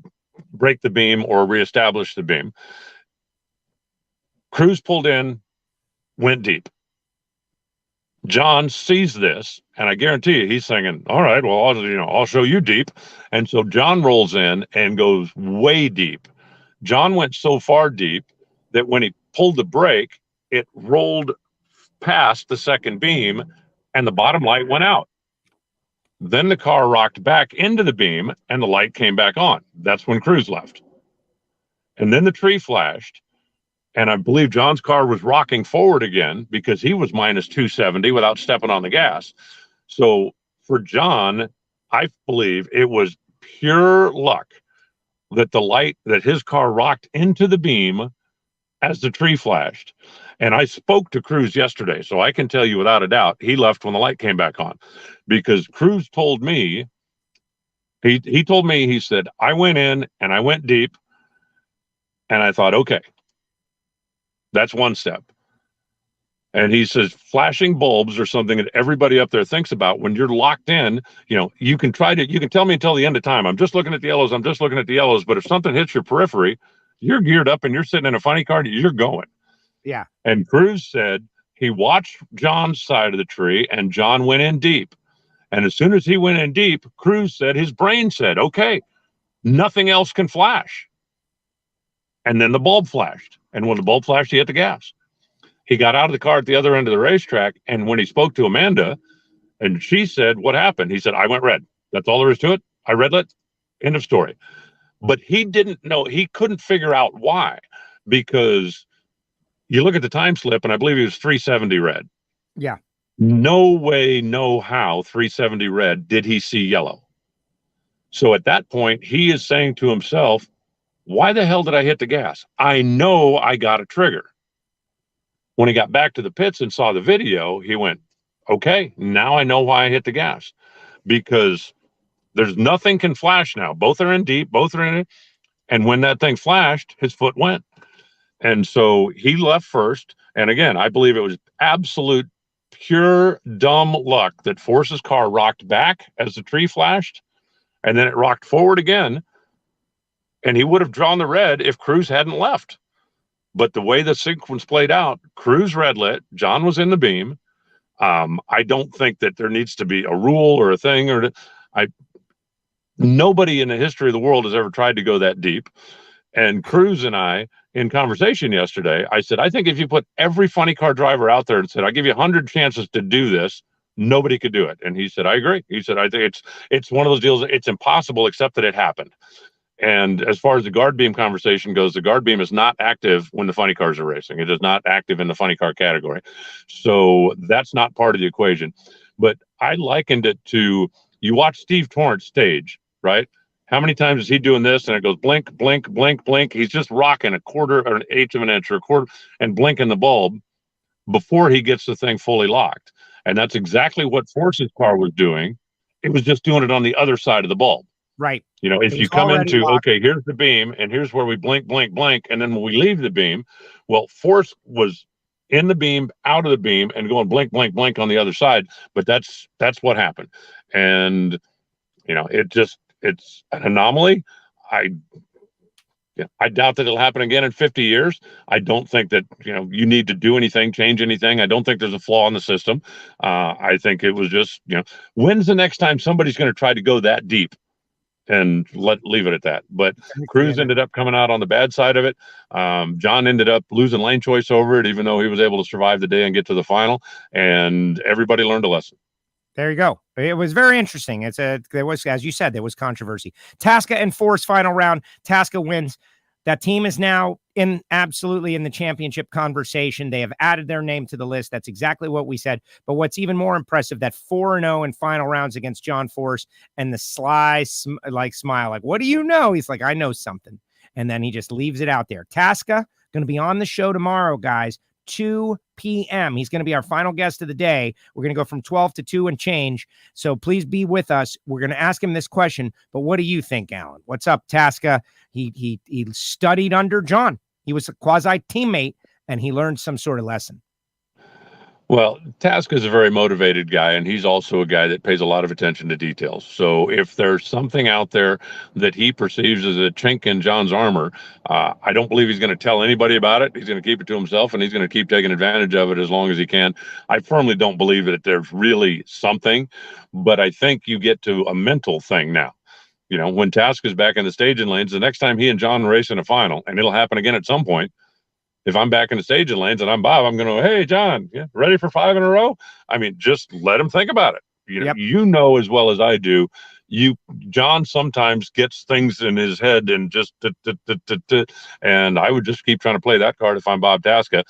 E: break the beam or reestablish the beam. Cruz pulled in, went deep. John sees this, and I guarantee you he's thinking, all right, well, I'll show you deep. And so John rolls in and goes way deep. John went so far deep that when he pulled the brake, it rolled past the second beam and the bottom light went out. Then the car rocked back into the beam and the light came back on. That's when Cruz left. And then the tree flashed. And I believe John's car was rocking forward again because he was minus 270 without stepping on the gas. So for John, I believe it was pure luck that his car rocked into the beam as the tree flashed. And I spoke to Cruz yesterday, so I can tell you without a doubt, he left when the light came back on, because Cruz told me, he told me, he said, I went in and I went deep and I thought, okay, that's one step. And he says, flashing bulbs are something that everybody up there thinks about. When you're locked in, you can tell me until the end of time, I'm just looking at the yellows. But if something hits your periphery, you're geared up and you're sitting in a funny car, you're going.
D: Yeah.
E: And Cruz said he watched John's side of the tree and John went in deep. And as soon as he went in deep, Cruz said, his brain said, okay, nothing else can flash. And then the bulb flashed. And when the bulb flashed, he hit the gas. He got out of the car at the other end of the racetrack. And when he spoke to Amanda, and she said, what happened? He said, I went red. That's all there is to it. I red lit. End of story. But he didn't know. He couldn't figure out why. Because you look at the time slip, and I believe he was 370 red.
D: Yeah.
E: No way, no how, 370 red, did he see yellow. So at that point, he is saying to himself, why the hell did I hit the gas? I know I got a trigger. When he got back to the pits and saw the video, he went, okay, now I know why I hit the gas. Because there's nothing can flash now. Both are in deep, both are in it. And when that thing flashed, his foot went. And so he left first. And again, I believe it was absolute pure dumb luck that Force's car rocked back as the tree flashed, and then it rocked forward again. And he would have drawn the red if Cruz hadn't left. But the way the sequence played out, Cruz red lit, John was in the beam. I don't think that there needs to be a rule or a thing, or nobody in the history of the world has ever tried to go that deep. And Cruz and I, in conversation yesterday, I said, I think if you put every funny car driver out there and said, I'll give you 100 chances to do this, nobody could do it. And he said, I agree. He said, I think it's one of those deals. It's impossible except that it happened. And as far as the guard beam conversation goes, the guard beam is not active when the funny cars are racing. It is not active in the funny car category. So that's not part of the equation. But I likened it to, you watch Steve Torrence stage, right? How many times is he doing this? And it goes blink, blink, blink, blink. He's just rocking a quarter or an eighth of an inch or a quarter and blinking the bulb before he gets the thing fully locked. And that's exactly what Force's car was doing. It was just doing it on the other side of the bulb.
D: Right.
E: You know, if you come into, okay, here's the beam and here's where we blink, blink, blink. And then when we leave the beam, well, Force was in the beam, out of the beam, and going blink, blink, blink on the other side. But that's what happened. And, you know, it's an anomaly. I doubt that it'll happen again in 50 years. I don't think that, you know, you need to do anything, change anything. I don't think there's a flaw in the system. I think it was just, you know, when's the next time somebody's going to try to go that deep? And leave it at that. But Cruz ended up coming out on the bad side of it. John ended up losing lane choice over it, even though he was able to survive the day and get to the final. And everybody learned a lesson. There you go. It was very interesting. There was, as you said, there was controversy. Tasca and Force final round. Tasca wins. That team is now absolutely in the championship conversation. They have added their name to the list. That's exactly what we said. But what's even more impressive, that 4-0 in final rounds against John Force, and the sly smile, like, what do you know? He's like, I know something. And then he just leaves it out there. Tasca going to be on the show tomorrow, guys, 2 p.m. He's going to be our final guest of the day. We're going to go from 12 to 2 and change. So please be with us. We're going to ask him this question, but what do you think, Alan? What's up, Tasca? He studied under John. He was a quasi teammate, and he learned some sort of lesson. Well, Tasca is a very motivated guy, and he's also a guy that pays a lot of attention to details. So if there's something out there that he perceives as a chink in John's armor, I don't believe he's going to tell anybody about it. He's going to keep it to himself, and he's going to keep taking advantage of it as long as he can. I firmly don't believe that there's really something, but I think you get to a mental thing now. You know, when Tasca's back in the staging lanes, the next time he and John race in a final, and it'll happen again at some point, if I'm back in the staging lanes and I'm Bob, I'm going to, hey, John, ready for 5 in a row? I mean, just let him think about it. You know as well as I do, John sometimes gets things in his head and just, and I would just keep trying to play that card if I'm Bob Tasca.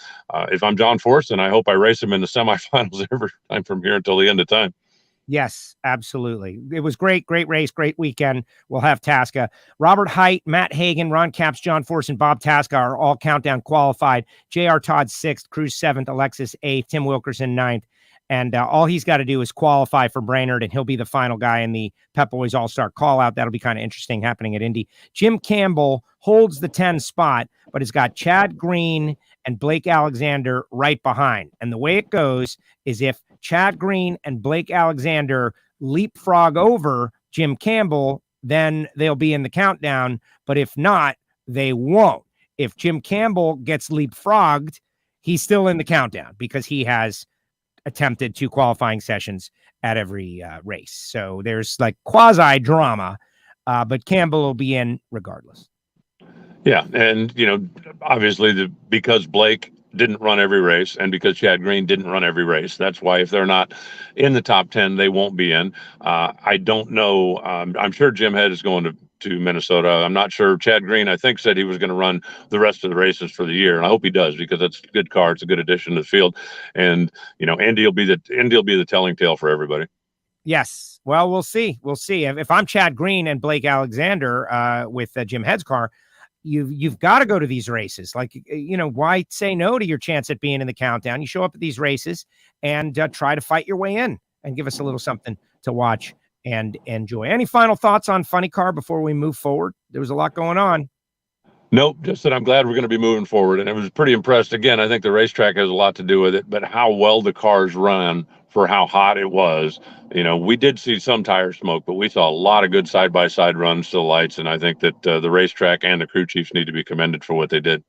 E: If I'm John Force, and I hope I race him in the semifinals every time from here until the end of time. Yes, absolutely. It was great race, great weekend. We'll have Tasca. Robert Height, Matt Hagan, Ron Capps, John Force, and Bob Tasca are all countdown qualified. J.R. Todd 6th, Cruz 7th, Alexis 8th, Tim Wilkerson 9th. And all he's got to do is qualify for Brainerd, and he'll be the final guy in the Pep Boys All-Star call-out. That'll be kind of interesting happening at Indy. Jim Campbell holds the 10 spot, but has got Chad Green and Blake Alexander right behind. And the way it goes is if Chad Green and Blake Alexander leapfrog over Jim Campbell, then they'll be in the countdown. But if not, they won't. If Jim Campbell gets leapfrogged, he's still in the countdown because he has attempted 2 qualifying sessions at every race. So there's like quasi drama, but Campbell will be in regardless. Yeah. And, obviously because Blake didn't run every race and because Chad Green didn't run every race, that's why if they're not in the top 10, they won't be in. I don't know. I'm sure Jim Head is going to Minnesota. I'm not sure. Chad Green, I think, said he was going to run the rest of the races for the year, and I hope he does, because that's a good car. It's a good addition to the field, and Indy will be the telling tale for everybody.
D: Yes. Well, we'll see. We'll see. If I'm Chad Green and Blake Alexander with Jim Head's car, you've got to go to these races. Like, why say no to your chance at being in the countdown? You show up at these races and try to fight your way in and give us a little something to watch and enjoy. Any final thoughts on Funny Car before we move forward? There was a lot going on.
E: Nope, just that I'm glad we're going to be moving forward. And I was pretty impressed. Again, I think the racetrack has a lot to do with it, but how well the cars run for how hot it was. We did see some tire smoke, but we saw a lot of good side-by-side runs to the lights. And I think that the racetrack and the crew chiefs need to be commended for what they did.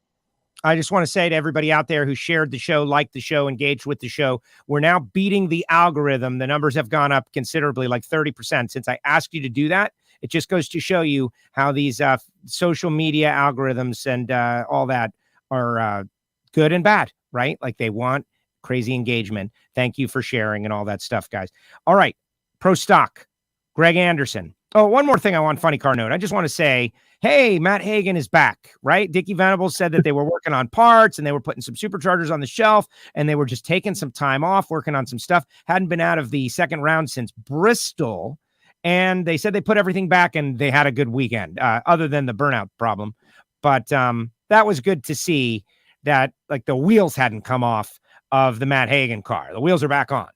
D: I just want to say to everybody out there who shared the show, liked the show, engaged with the show, we're now beating the algorithm. The numbers have gone up considerably, like 30%, since I asked you to do that. It just goes to show you how these social media algorithms and all that are good and bad, right? Like, they want crazy engagement. Thank you for sharing and all that stuff, guys. All right. Pro Stock, Greg Anderson. Oh, one more thing I want Funny Car note. I just want to say, hey, Matt Hagan is back, right? Dickie Venables said that they were working on parts and they were putting some superchargers on the shelf and they were just taking some time off, working on some stuff. Hadn't been out of the second round since Bristol. And they said they put everything back and they had a good weekend, other than the burnout problem. But that was good to see that, like, the wheels hadn't come off of the Matt Hagan car. The wheels are back on.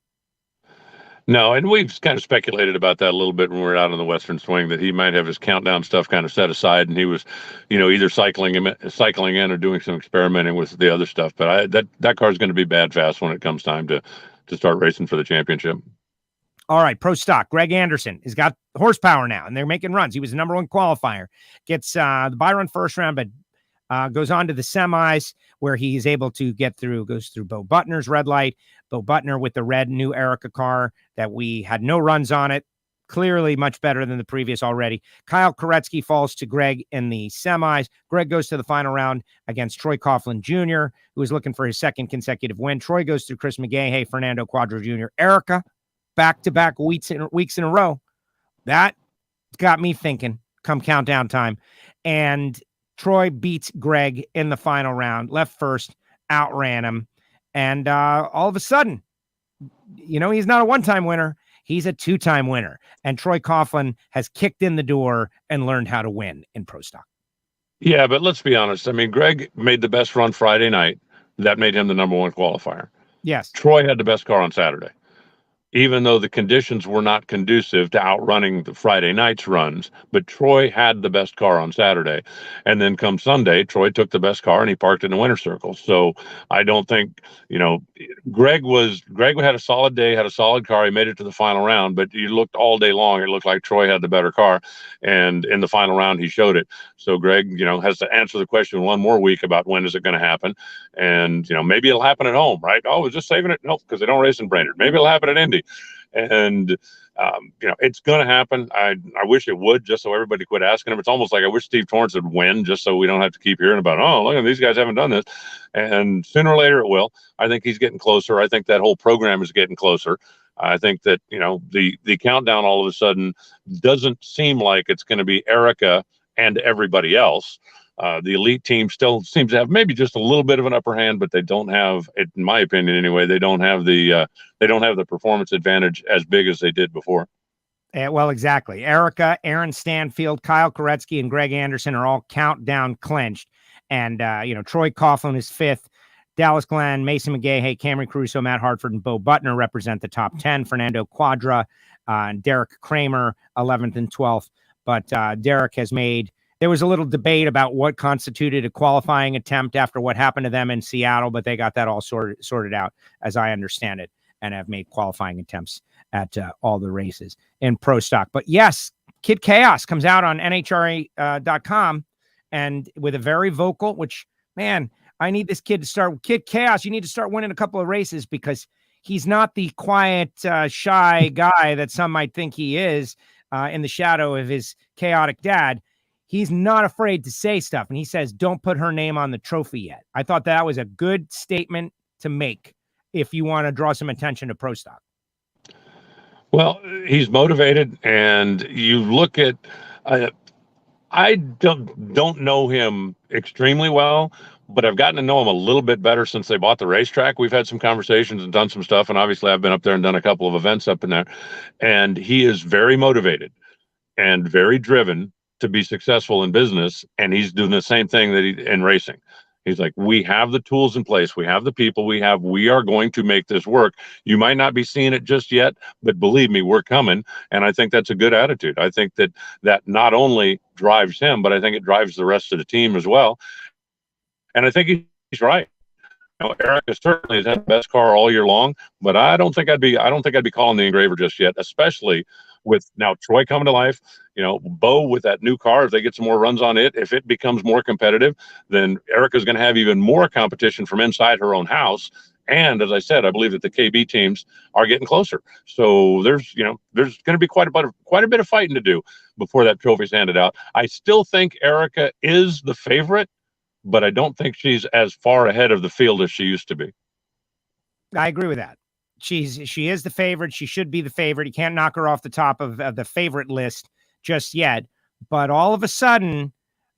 E: No, and we've kind of speculated about that a little bit when we were out on the Western Swing, that he might have his countdown stuff kind of set aside, and he was, either cycling in or doing some experimenting with the other stuff. But that car is going to be bad fast when it comes time to start racing for the championship.
D: All right, Pro Stock, Greg Anderson has got horsepower now, and they're making runs. He was the number one qualifier. Gets the Byron first round, but goes on to the semis where he's able to goes through Bo Butner's red light. Bo Butner with the red new Erica car that we had no runs on it. Clearly much better than the previous already. Kyle Koretsky falls to Greg in the semis. Greg goes to the final round against Troy Coughlin Jr., who is looking for his second consecutive win. Troy goes through Chris McGahey, Fernando Quadro Jr., Erica, back-to-back weeks in a row. That got me thinking come countdown time. And Troy beats Greg in the final round, left first, outran him. And all of a sudden, he's not a one-time winner. He's a two-time winner. And Troy Coughlin has kicked in the door and learned how to win in Pro Stock.
E: Yeah, but let's be honest. I mean, Greg made the best run Friday night. That made him the number one qualifier.
D: Yes.
E: Troy had the best car on Saturday. Even though the conditions were not conducive to outrunning the Friday night's runs, but Troy had the best car on Saturday. And then come Sunday, Troy took the best car and he parked in the winner's circle. So I don't think, Greg had a solid day, had a solid car. He made it to the final round, but you looked all day long. It looked like Troy had the better car. And in the final round, he showed it. So Greg, has to answer the question one more week about when is it going to happen. And, maybe it'll happen at home, right? Oh, we're just saving it. Nope, because they don't race in Brainerd. Maybe it'll happen at Indy. And, it's going to happen. I wish it would, just so everybody quit asking him. It's almost like I wish Steve Torrence would win, just so we don't have to keep hearing about, oh, look, these guys haven't done this. And sooner or later it will. I think he's getting closer. I think that whole program is getting closer. I think that, the countdown all of a sudden doesn't seem like it's going to be Erica and everybody else. The elite team still seems to have maybe just a little bit of an upper hand, but they don't have, in my opinion anyway, they don't have the performance advantage as big as they did before.
D: Well, exactly. Erica, Aaron Stanfield, Kyle Koretsky, and Greg Anderson are all countdown clinched. And, Troy Coughlin is fifth. Dallas Glenn, Mason McGahey, Cameron Caruso, Matt Hartford, and Bo Butner represent the top 10. Fernando Quadra and Derek Kramer, 11th and 12th. But Derek has made... There was a little debate about what constituted a qualifying attempt after what happened to them in Seattle, but they got that all sorted out, as I understand it, and have made qualifying attempts at all the races in Pro Stock. But yes, Kid Chaos comes out on NHRA.com and with a very vocal, which, man, I need this kid to start. Kid Chaos, you need to start winning a couple of races, because he's not the quiet, shy guy that some might think he is in the shadow of his chaotic dad. He's not afraid to say stuff. And he says, don't put her name on the trophy yet. I thought that was a good statement to make if you want to draw some attention to Pro Stock. Well,
E: he's motivated. And you look at, I don't know him extremely well, but I've gotten to know him a little bit better since they bought the racetrack. We've had some conversations and done some stuff, and obviously I've been up there and done a couple of events up in there, and he is very motivated and very driven to be successful in business, and he's doing the same thing that in racing. He's like, we have the tools in place. We have the people we are going to make this work. You might not be seeing it just yet, but believe me, we're coming. And I think that's a good attitude. I think that not only drives him, but I think it drives the rest of the team as well. And I think he's right. Erica certainly has had the best car all year long, but I don't think I'd be calling the engraver just yet, especially with now Troy coming to life. Bo with that new car, if they get some more runs on it, if it becomes more competitive, then Erica's going to have even more competition from inside her own house. And as I said, I believe that the KB teams are getting closer. So there's going to be quite a bit of fighting to do before that trophy's handed out. I still think Erica is the favorite, but I don't think she's as far ahead of the field as she used to be.
D: I agree with that. She is the favorite. She should be the favorite. You can't knock her off the top of the favorite list just yet. But all of a sudden,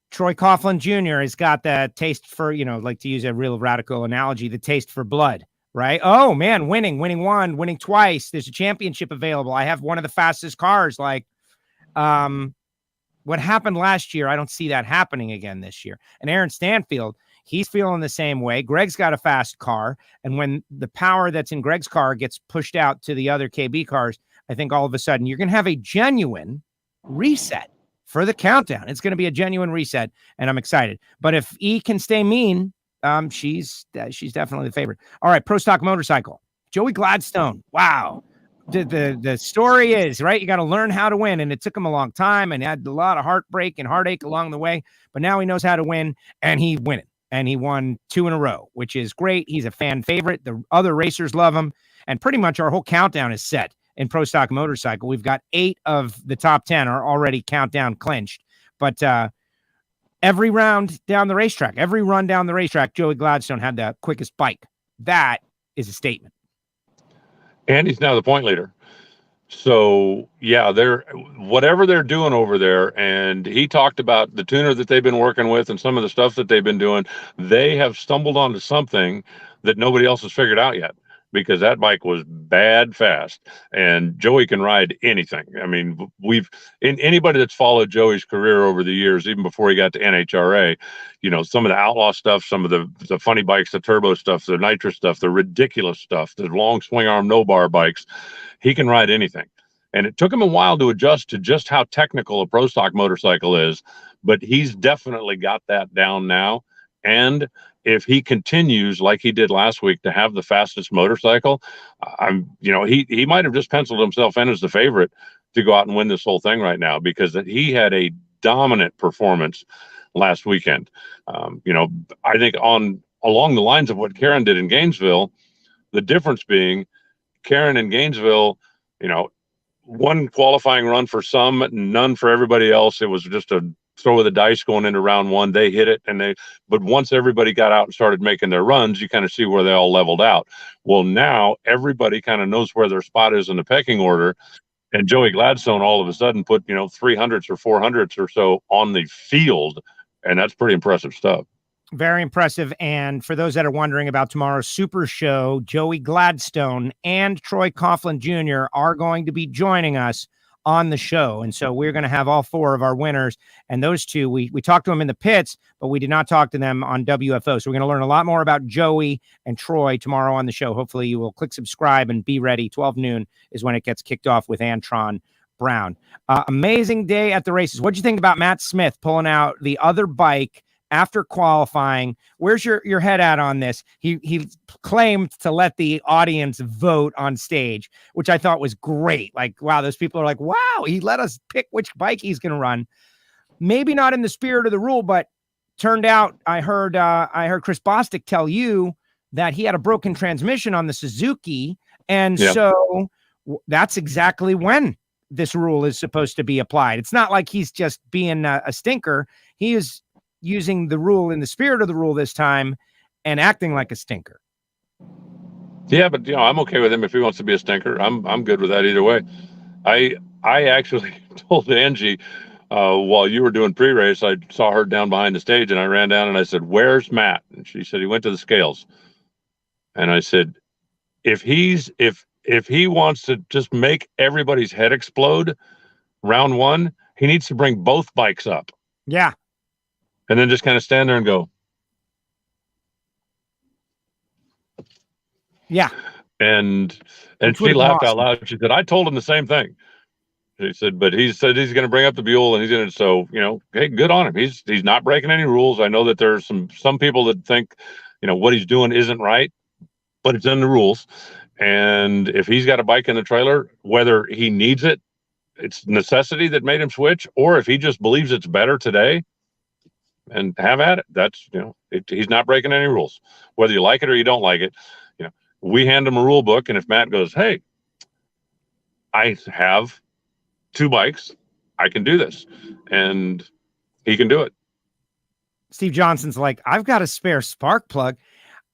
D: Troy Coughlin Jr. has got the taste for, like to use a real radical analogy, the taste for blood, right? Oh man, winning one, winning twice. There's a championship available. I have one of the fastest cars. Like, what happened last year, I don't see that happening again this year. And Aaron Stanfield, he's feeling the same way. Greg's got a fast car. And when the power that's in Greg's car gets pushed out to the other KB cars, I think all of a sudden you're going to have a genuine reset for the countdown. It's going to be a genuine reset, and I'm excited. But if E can stay mean, she's definitely the favorite. All right, Pro Stock Motorcycle. Joey Gladstone. Wow. The story is, right, you got to learn how to win, and it took him a long time and had a lot of heartbreak and heartache along the way, but now he knows how to win, and he won, and he won 2 in a row, which is great. He's a fan favorite. The other racers love him, and pretty much our whole countdown is set in Pro Stock Motorcycle. We've got 8 of the top 10 are already countdown clinched, but every round down the racetrack, every run down the racetrack, Joey Gladstone had the quickest bike. That is a statement.
E: And he's now the point leader. So yeah, whatever they're doing over there, and he talked about the tuner that they've been working with and some of the stuff that they've been doing. They have stumbled onto something that nobody else has figured out yet, because that bike was bad fast, and Joey can ride anything. I mean, anybody that's followed Joey's career over the years, even before he got to NHRA, some of the outlaw stuff, some of the funny bikes, the turbo stuff, the nitrous stuff, the ridiculous stuff, the long swing arm, no bar bikes, he can ride anything. And it took him a while to adjust to just how technical a Pro Stock motorcycle is, but he's definitely got that down now. And if he continues like he did last week to have the fastest motorcycle, he might have just penciled himself in as the favorite to go out and win this whole thing right now, because he had a dominant performance last weekend. I think along the lines of what Karen did in Gainesville, the difference being Karen in Gainesville, one qualifying run for some, none for everybody else. It was just a throw of the dice going into round one. They hit it, but once everybody got out and started making their runs, you kind of see where they all leveled out. Well, now everybody kind of knows where their spot is in the pecking order, and Joey Gladstone all of a sudden put 300s or 400s or so on the field, and that's pretty impressive stuff.
D: Very impressive. And for those that are wondering about tomorrow's Super Show, Joey Gladstone and Troy Coughlin Jr. are going to be joining us on the show. And so we're going to have all 4 of our winners. And those 2, we talked to them in the pits, but we did not talk to them on WFO. So we're going to learn a lot more about Joey and Troy tomorrow on the show. Hopefully you will click subscribe and be ready. 12 noon is when it gets kicked off with Antron Brown. Amazing day at the races. What'd you think about Matt Smith pulling out the other bike after qualifying? Where's your head at on this? He claimed to let the audience vote on stage, which I thought was great. Like, wow, those people are like, wow, he let us pick which bike he's going to run. Maybe not in the spirit of the rule, but turned out I heard Chris Bostic tell you that he had a broken transmission on the Suzuki. And so that's exactly when this rule is supposed to be applied. It's not like he's just being a stinker. He is using the rule in the spirit of the rule this time and acting like a stinker.
E: Yeah, but I'm okay with him if he wants to be a stinker. I'm good with that either way. I actually told Angie while you were doing pre-race, I saw her down behind the stage, and I ran down and I said, "Where's Matt?" And she said, "He went to the scales." And I said, if he wants to just make everybody's head explode round one, he needs to bring both bikes up.
D: Yeah.
E: And then just kind of stand there and go.
D: Yeah.
E: And she laughed out loud. She said, "I told him the same thing." He said, but he said he's going to bring up the Buell, and he's going to, so, hey, good on him. He's not breaking any rules. I know that there's some people that think, what he's doing isn't right, but it's in the rules. And if he's got a bike in the trailer, whether he needs it, it's necessity that made him switch, or if he just believes it's better today, and have at it. That's, he's not breaking any rules, whether you like it or you don't like it. We hand him a rule book. And if Matt goes, "Hey, I have 2 bikes, I can do this," and he can do it.
D: Steve Johnson's like, "I've got a spare spark plug."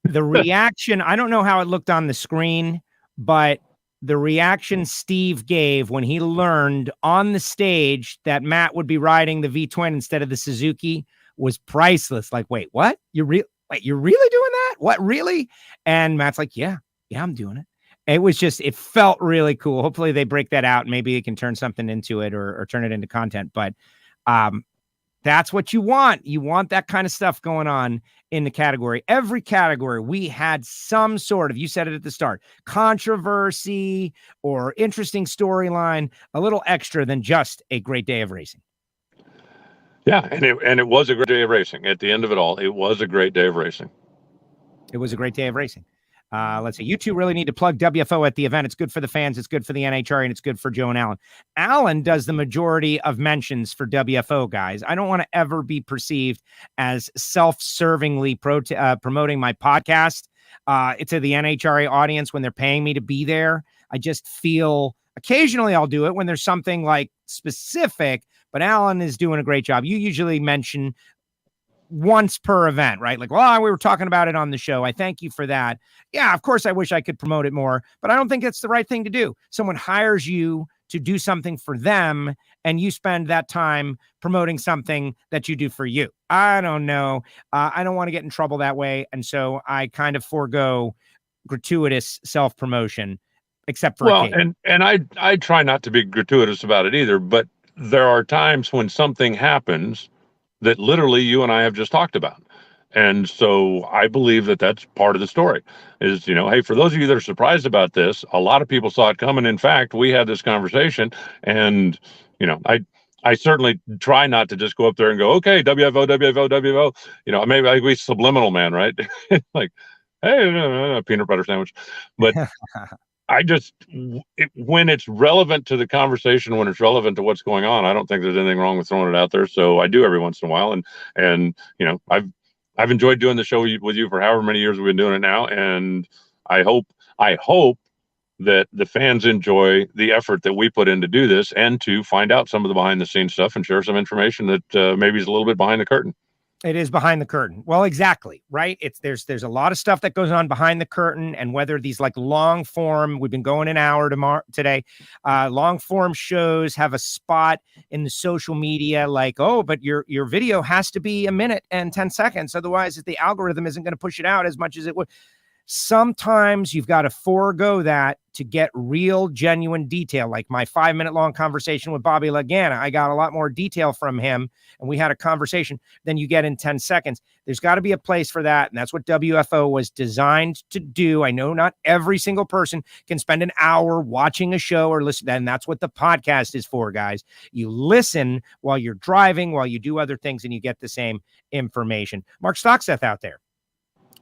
D: The reaction, I don't know how it looked on the screen, but the reaction Steve gave when he learned on the stage that Matt would be riding the V-twin instead of the Suzuki was priceless. Like, wait, what? You're really doing that? What, really? And Matt's like, yeah, I'm doing it. It was just, it felt really cool. Hopefully they break that out and maybe they can turn something into it or turn it into content. But that's what you want. You want that kind of stuff going on in the category. Every category, we had some sort of, you said it at the start, controversy or interesting storyline, a little extra than just a great day of racing.
E: Yeah, and it was a great day of racing. At the end of it all, it was a great day of racing.
D: It was a great day of racing. Let's see. You two really need to plug WFO at the event. It's good for the fans. It's good for the NHRA, and it's good for Joe and Alan. Alan does the majority of mentions for WFO, guys. I don't want to ever be perceived as self-servingly promoting my podcast to the NHRA audience when they're paying me to be there. I just feel occasionally I'll do it when there's something like specific, but Alan is doing a great job. You usually mention once per event, right? Like, well, we were talking about it on the show. I thank you for that. Yeah, of course, I wish I could promote it more, but I don't think it's the right thing to do. Someone hires you to do something for them, and you spend that time promoting something that you do for you. I don't know. I don't want to get in trouble that way, and so I kind of forego gratuitous self-promotion, except for
E: and I try not to be gratuitous about it either, but there are times when something happens that literally you and I have just talked about. And so I believe that that's part of the story is, hey, for those of you that are surprised about this, a lot of people saw it coming. In fact, we had this conversation and, I certainly try not to just go up there and go, okay, WFO. Maybe I be subliminal man, right? Like, hey, peanut butter sandwich. But I just, when it's relevant to the conversation, when it's relevant to what's going on, I don't think there's anything wrong with throwing it out there. So I do every once in a while. And I've enjoyed doing the show with you for however many years we've been doing it now. And I hope that the fans enjoy the effort that we put in to do this and to find out some of the behind the scenes stuff and share some information that maybe is a little bit behind the curtain.
D: It is behind the curtain. Well, exactly. Right. There's a lot of stuff that goes on behind the curtain, and whether these like long form, we've been going an hour today, long form shows have a spot in the social media, like, oh, but your video has to be 1 minute and 10 seconds. Otherwise the algorithm isn't going to push it out as much as it would. Sometimes you've got to forego that to get real, genuine detail. Like my 5-minute long conversation with Bobby Lagana, I got a lot more detail from him, and we had a conversation than you get in 10 seconds. There's got to be a place for that, and that's what WFO was designed to do. I know not every single person can spend an hour watching a show or listen, and that's what the podcast is for, guys. You listen while you're driving, while you do other things, and you get the same information. Mark Stockseth out there.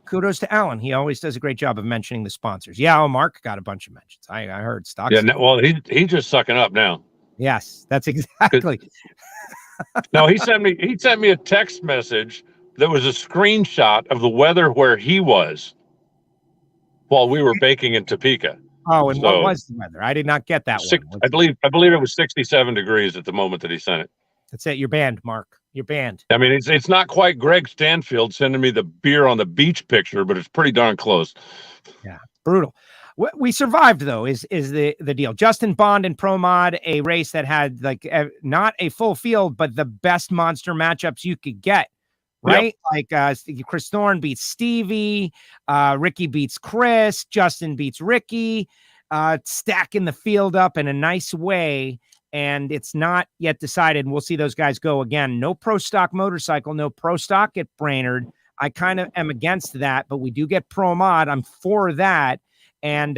D: Kudos to Alan. He always does a great job of mentioning the sponsors. Yeah, Mark got a bunch of mentions. I heard Stock.
E: Yeah, well, he's just sucking up now.
D: Yes, that's exactly.
E: No, he sent me a text message that was a screenshot of the weather where he was while we were baking in Topeka.
D: Oh, and what was the weather? I did not get that one.
E: I believe it was 67 degrees at the moment that he sent it.
D: That's it. You're banned, Mark. You're banned.
E: I mean, it's not quite Greg Stanfield sending me the beer on the beach picture, but it's pretty darn close.
D: Yeah, brutal. we survived, though, is the deal. Justin Bond and Pro Mod, a race that had not a full field, but the best monster matchups you could get. Right? Yep. Like Chris Thorne beats Stevie, Ricky beats Chris, Justin beats Ricky, stacking the field up in a nice way. And it's not yet decided. And we'll see those guys go again. No pro stock motorcycle, no pro stock at Brainerd. I kind of am against that, but we do get pro mod. I'm for that. And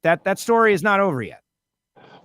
D: that story is not over yet.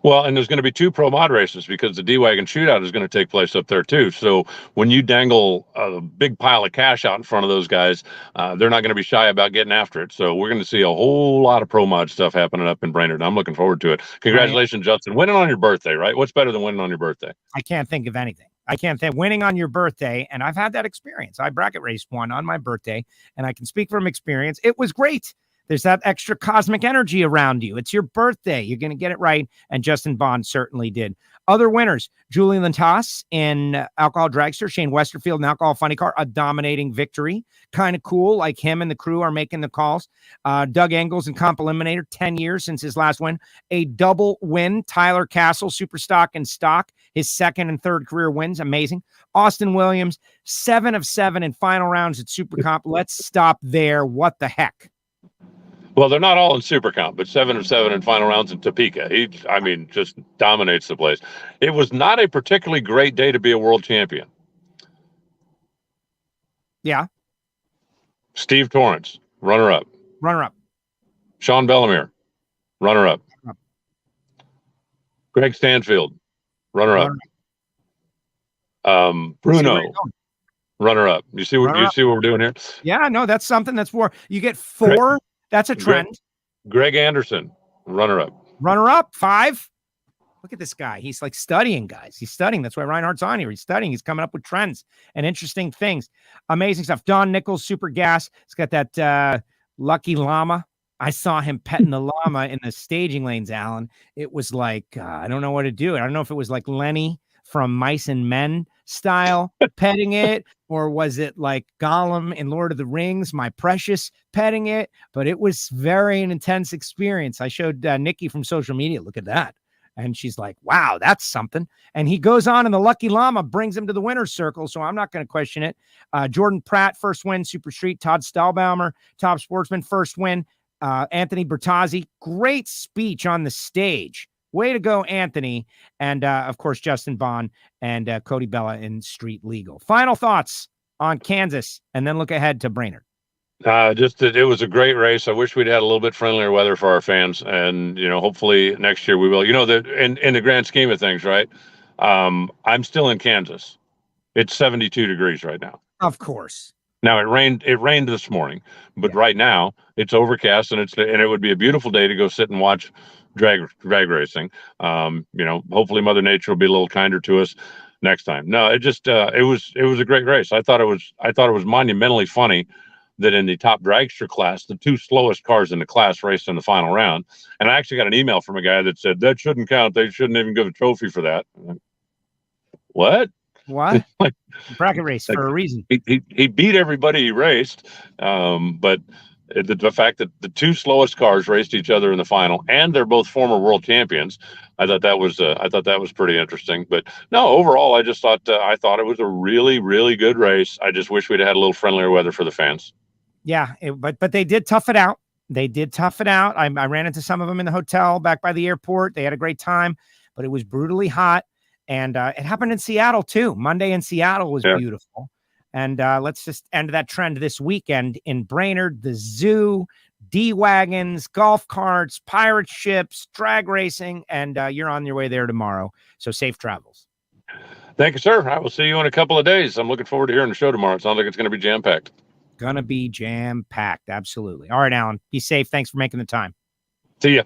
E: Well, and there's going to be 2 pro mod races because the D-Wagon shootout is going to take place up there too. So when you dangle a big pile of cash out in front of those guys, they're not going to be shy about getting after it. So we're going to see a whole lot of pro mod stuff happening up in Brainerd. I'm looking forward to it. Congratulations, Justin. Winning on your birthday, right? What's better than winning on your birthday?
D: I can't think of anything. I can't think winning on your birthday. And I've had that experience. I bracket raced one on my birthday, and I can speak from experience. It was great. There's that extra cosmic energy around you. It's your birthday. You're going to get it right. And Justin Bond certainly did. Other winners, Julian Lantas in Alcohol Dragster, Shane Westerfield in Alcohol Funny Car, a dominating victory. Kind of cool. Like him and the crew are making the calls. Doug Engels in Comp Eliminator, 10 years since his last win. A double win. Tyler Castle, Super Stock and Stock, his second and third career wins. Amazing. Austin Williams, 7 of 7 in final rounds at Super Comp. Let's stop there. What the heck?
E: Well, they're not all in Super Comp, but 7 of 7 in final rounds in Topeka. He just dominates the place. It was not a particularly great day to be a world champion.
D: Yeah.
E: Steve Torrence, runner-up.
D: Runner-up.
E: Sean Bellemere, runner-up. Greg Stanfield, runner-up. Bruno, runner-up. You see what we're doing here?
D: Yeah, no, that's something that's for you get 4. That's a trend.
E: Greg Anderson, runner-up.
D: Runner-up, 5. Look at this guy. He's like studying, guys. He's studying. That's why Reinhardt's on here. He's studying. He's coming up with trends and interesting things. Amazing stuff. Don Nichols, Super Gas. He's got that lucky llama. I saw him petting the llama in the staging lanes, Alan. It was like, I don't know what to do. I don't know if it was like Lenny from Mice and Men style petting it, or was it like Gollum in Lord of the Rings, my precious, petting it? But it was very an intense experience. I showed Nikki from social media. Look at that. And she's like, wow, that's something. And he goes on, and the lucky llama brings him to the winner's circle. So I'm not going to question it. Jordan Pratt, first win, Super Street. Todd Stahlbaumer, top sportsman, first win. Anthony Bertazzi, great speech on the stage. Way to go, Anthony. And, of course, Justin Bond and Cody Bella in Street Legal. Final thoughts on Kansas, and then look ahead to Brainerd.
E: Just that it was a great race. I wish we'd had a little bit friendlier weather for our fans. And, hopefully next year we will. In the grand scheme of things, right? I'm still in Kansas. It's 72 degrees right now.
D: Of course.
E: Now it rained this morning, but right now it's overcast, and it would be a beautiful day to go sit and watch drag racing. Hopefully Mother Nature will be a little kinder to us next time. No, it was a great race. I thought it was monumentally funny that in the top dragster class, the 2 slowest cars in the class raced in the final round. And I actually got an email from a guy that said that shouldn't count. They shouldn't even give a trophy for that. What?
D: What? Bracket race for a reason.
E: He beat everybody he raced, but the fact that the 2 slowest cars raced each other in the final, and they're both former world champions, I thought that was pretty interesting. But no, overall, I just thought it was a really, really good race. I just wish we'd had a little friendlier weather for the fans.
D: Yeah, but they did tough it out. I ran into some of them in the hotel back by the airport. They had a great time, but it was brutally hot. And it happened in Seattle, too. Monday in Seattle was beautiful. And let's just end that trend this weekend in Brainerd, the zoo, D-Wagons, golf carts, pirate ships, drag racing, and you're on your way there tomorrow. So safe travels.
E: Thank you, sir. I will see you in a couple of days. I'm looking forward to hearing the show tomorrow. It sounds like it's going to be jam-packed.
D: Gonna be jam-packed. Absolutely. All right, Alan, be safe. Thanks for making the time.
E: See ya.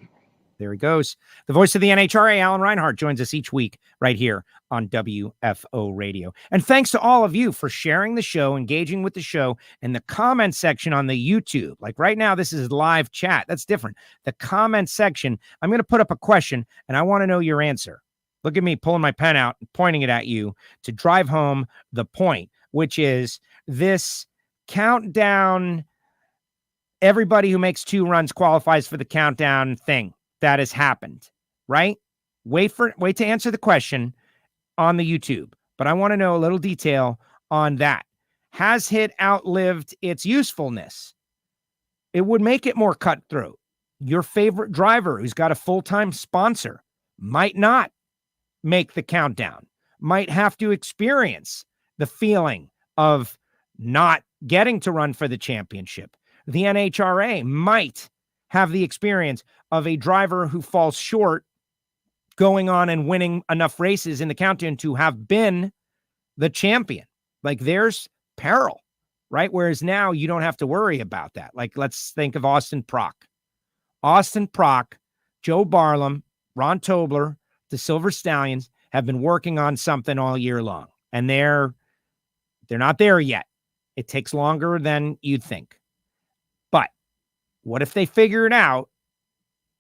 D: There he goes. The voice of the NHRA, Alan Reinhart, joins us each week right here on WFO Radio. And thanks to all of you for sharing the show, engaging with the show in the comment section on the YouTube. Like right now, this is live chat. That's different. The comment section, I'm going to put up a question, and I want to know your answer. Look at me pulling my pen out and pointing it at you to drive home the point, which is this countdown everybody who makes 2 runs qualifies for the countdown thing. That has happened, right? Wait to answer the question on the YouTube. But I want to know a little detail on that. Has HIT outlived its usefulness? It would make it more cutthroat. Your favorite driver who's got a full-time sponsor might not make the countdown, might have to experience the feeling of not getting to run for the championship. The NHRA might have the experience of a driver who falls short going on and winning enough races in the countdown to have been the champion. Like, there's peril, right? Whereas now you don't have to worry about that. Like, let's think of Austin Prock. Austin Prock, Joe Barlam, Ron Tobler, the Silver Stallions have been working on something all year long, and they're not there yet. It takes longer than you'd think. But what if they figure it out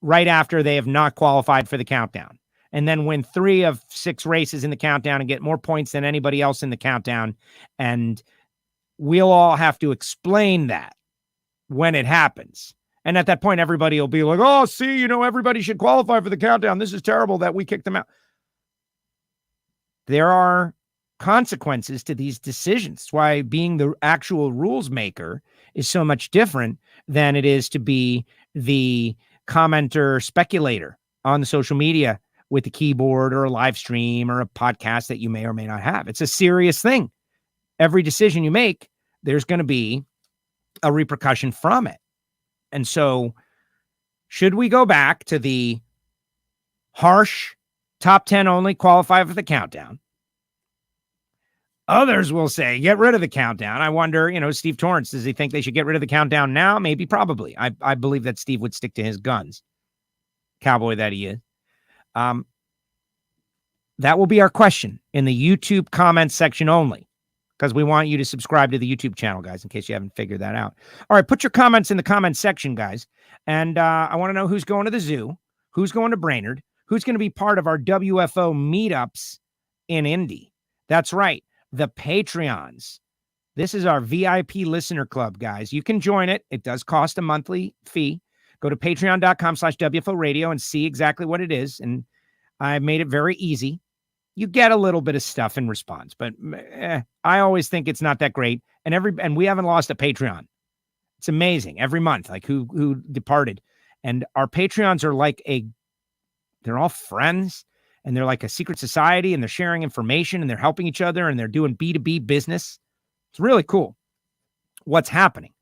D: right after they have not qualified for the countdown, and then win 3 of 6 races in the countdown and get more points than anybody else in the countdown? And we'll all have to explain that when it happens. And at that point, everybody will be like, oh, see, everybody should qualify for the countdown. This is terrible that we kicked them out. There are consequences to these decisions. That's why being the actual rules maker is so much different than it is to be the commenter speculator on the social media with a keyboard or a live stream or a podcast that you may or may not have. It's a serious thing. Every decision you make, there's going to be a repercussion from it. And so should we go back to the harsh top 10 only qualify for the countdown? Others will say, get rid of the countdown. I wonder, Steve Torrence, does he think they should get rid of the countdown now? Maybe, probably. I believe that Steve would stick to his guns. Cowboy that he is. That will be our question in the YouTube comments section only, because we want you to subscribe to the YouTube channel, guys, in case you haven't figured that out. All right, put your comments in the comments section, guys. And I want to know who's going to the zoo, who's going to Brainerd, who's going to be part of our WFO meetups in Indy. That's right, the Patreons. This is our VIP listener club, guys. You can join it. It does cost a monthly fee. Go to patreon.com/WFO radio and see exactly what it is. And I made it very easy. You get a little bit of stuff in response, but I always think it's not that great. And we haven't lost a Patreon. It's amazing every month, like who departed. And our Patreons are they're all friends, and they're like a secret society, and they're sharing information, and they're helping each other, and they're doing B2B business. It's really cool what's happening.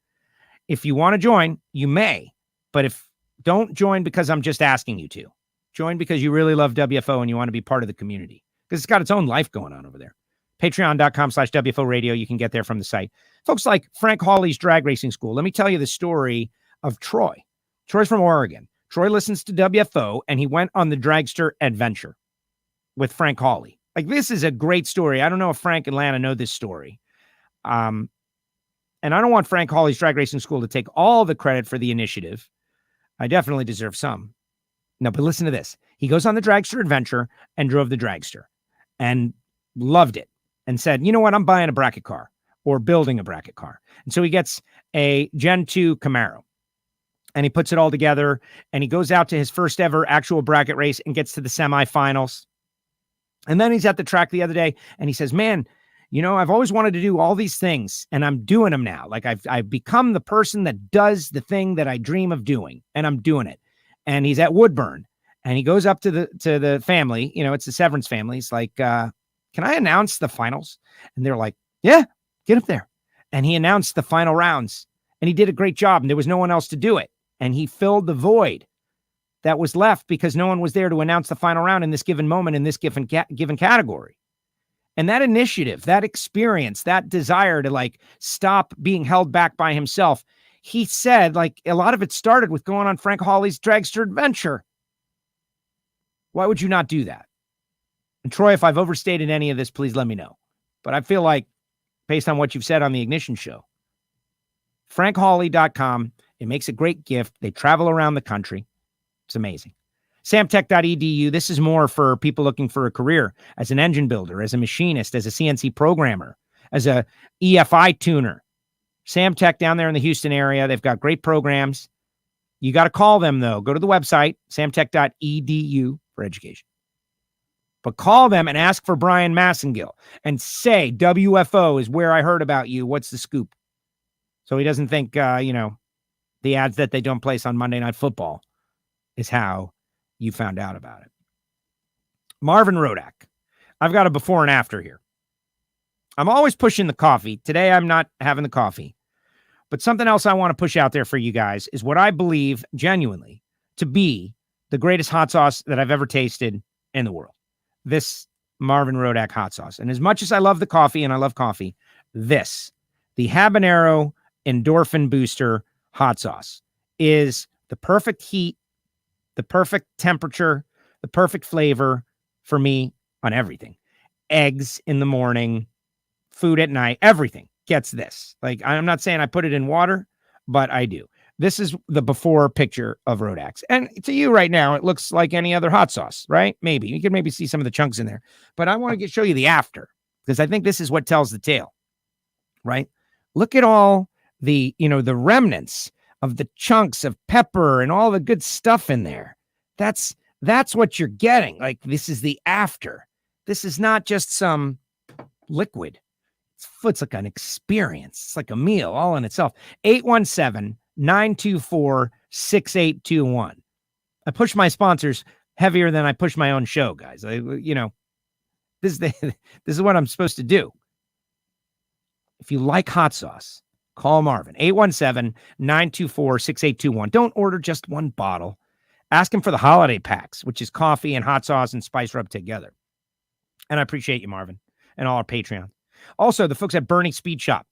D: If you want to join, you may, but don't join because I'm just asking you to. Join because you really love WFO and you want to be part of the community, because it's got its own life going on over there. Patreon.com/WFO radio. You can get there from the site. Folks like Frank Hawley's Drag Racing School. Let me tell you the story of Troy. Troy's from Oregon. Troy listens to WFO, and he went on the dragster adventure with Frank Hawley. Like, this is a great story. I don't know if Frank and Lana know this story. And I don't want Frank Hawley's Drag Racing School to take all the credit for the initiative. I definitely deserve some. No, but listen to this. He goes on the dragster adventure and drove the dragster and loved it and said, you know what? I'm buying a bracket car or building a bracket car. And so he gets a Gen 2 Camaro and he puts it all together, and he goes out to his first ever actual bracket race and gets to the semifinals. And then he's at the track the other day and he says, man, I've always wanted to do all these things, and I'm doing them now. Like, I've become the person that does the thing that I dream of doing, and I'm doing it. And he's at Woodburn, and he goes up to the family. It's the Severance family. He's like, can I announce the finals? And they're like, yeah, get up there. And he announced the final rounds, and he did a great job, and there was no one else to do it. And he filled the void that was left because no one was there to announce the final round in this given moment in this given category. And that initiative, that experience, that desire to stop being held back by himself, he said, a lot of it started with going on Frank Hawley's dragster adventure. Why would you not do that? And Troy, if I've overstated any of this, please let me know. But I feel like, based on what you've said on the Ignition Show, frankhawley.com, it makes a great gift. They travel around the country. It's amazing. Samtech.edu. This is more for people looking for a career as an engine builder, as a machinist, as a CNC programmer, as a EFI tuner. Sam Tech down there in the Houston area. They've got great programs. You got to call them, though. Go to the website, samtech.edu for education. But call them and ask for Brian Massengill and say, WFO is where I heard about you. What's the scoop? So he doesn't think, the ads that they don't place on Monday Night Football is how you found out about it. Marvin Rodak. I've got a before and after here. I'm always pushing the coffee. Today, I'm not having the coffee. But something else I want to push out there for you guys is what I believe genuinely to be the greatest hot sauce that I've ever tasted in the world. This Marvin Rodak hot sauce. And as much as I love the coffee, and I love coffee, the habanero endorphin booster hot sauce is the perfect heat, the perfect temperature, the perfect flavor for me on everything. Eggs in the morning, food at night, everything gets this. Like, I'm not saying I put it in water, but I do. This is the before picture of Rodak's. And to you right now, it looks like any other hot sauce, right? Maybe. You can maybe see some of the chunks in there. But I want to show you the after, because I think this is what tells the tale, right? Look at all the, the remnants of the chunks of pepper and all the good stuff in there. That's what you're getting. Like, this is the after. This is not just some liquid. It's like an experience. It's like a meal all in itself. 817-924-6821. I push my sponsors heavier than I push my own show, guys. This is what I'm supposed to do. If you like hot sauce, call Marvin. 817-924-6821. Don't order just one bottle. Ask him for the holiday packs, which is coffee and hot sauce and spice rubbed together. And I appreciate you, Marvin, and all our Patreon. Also, the folks at Bernie Speed Shop.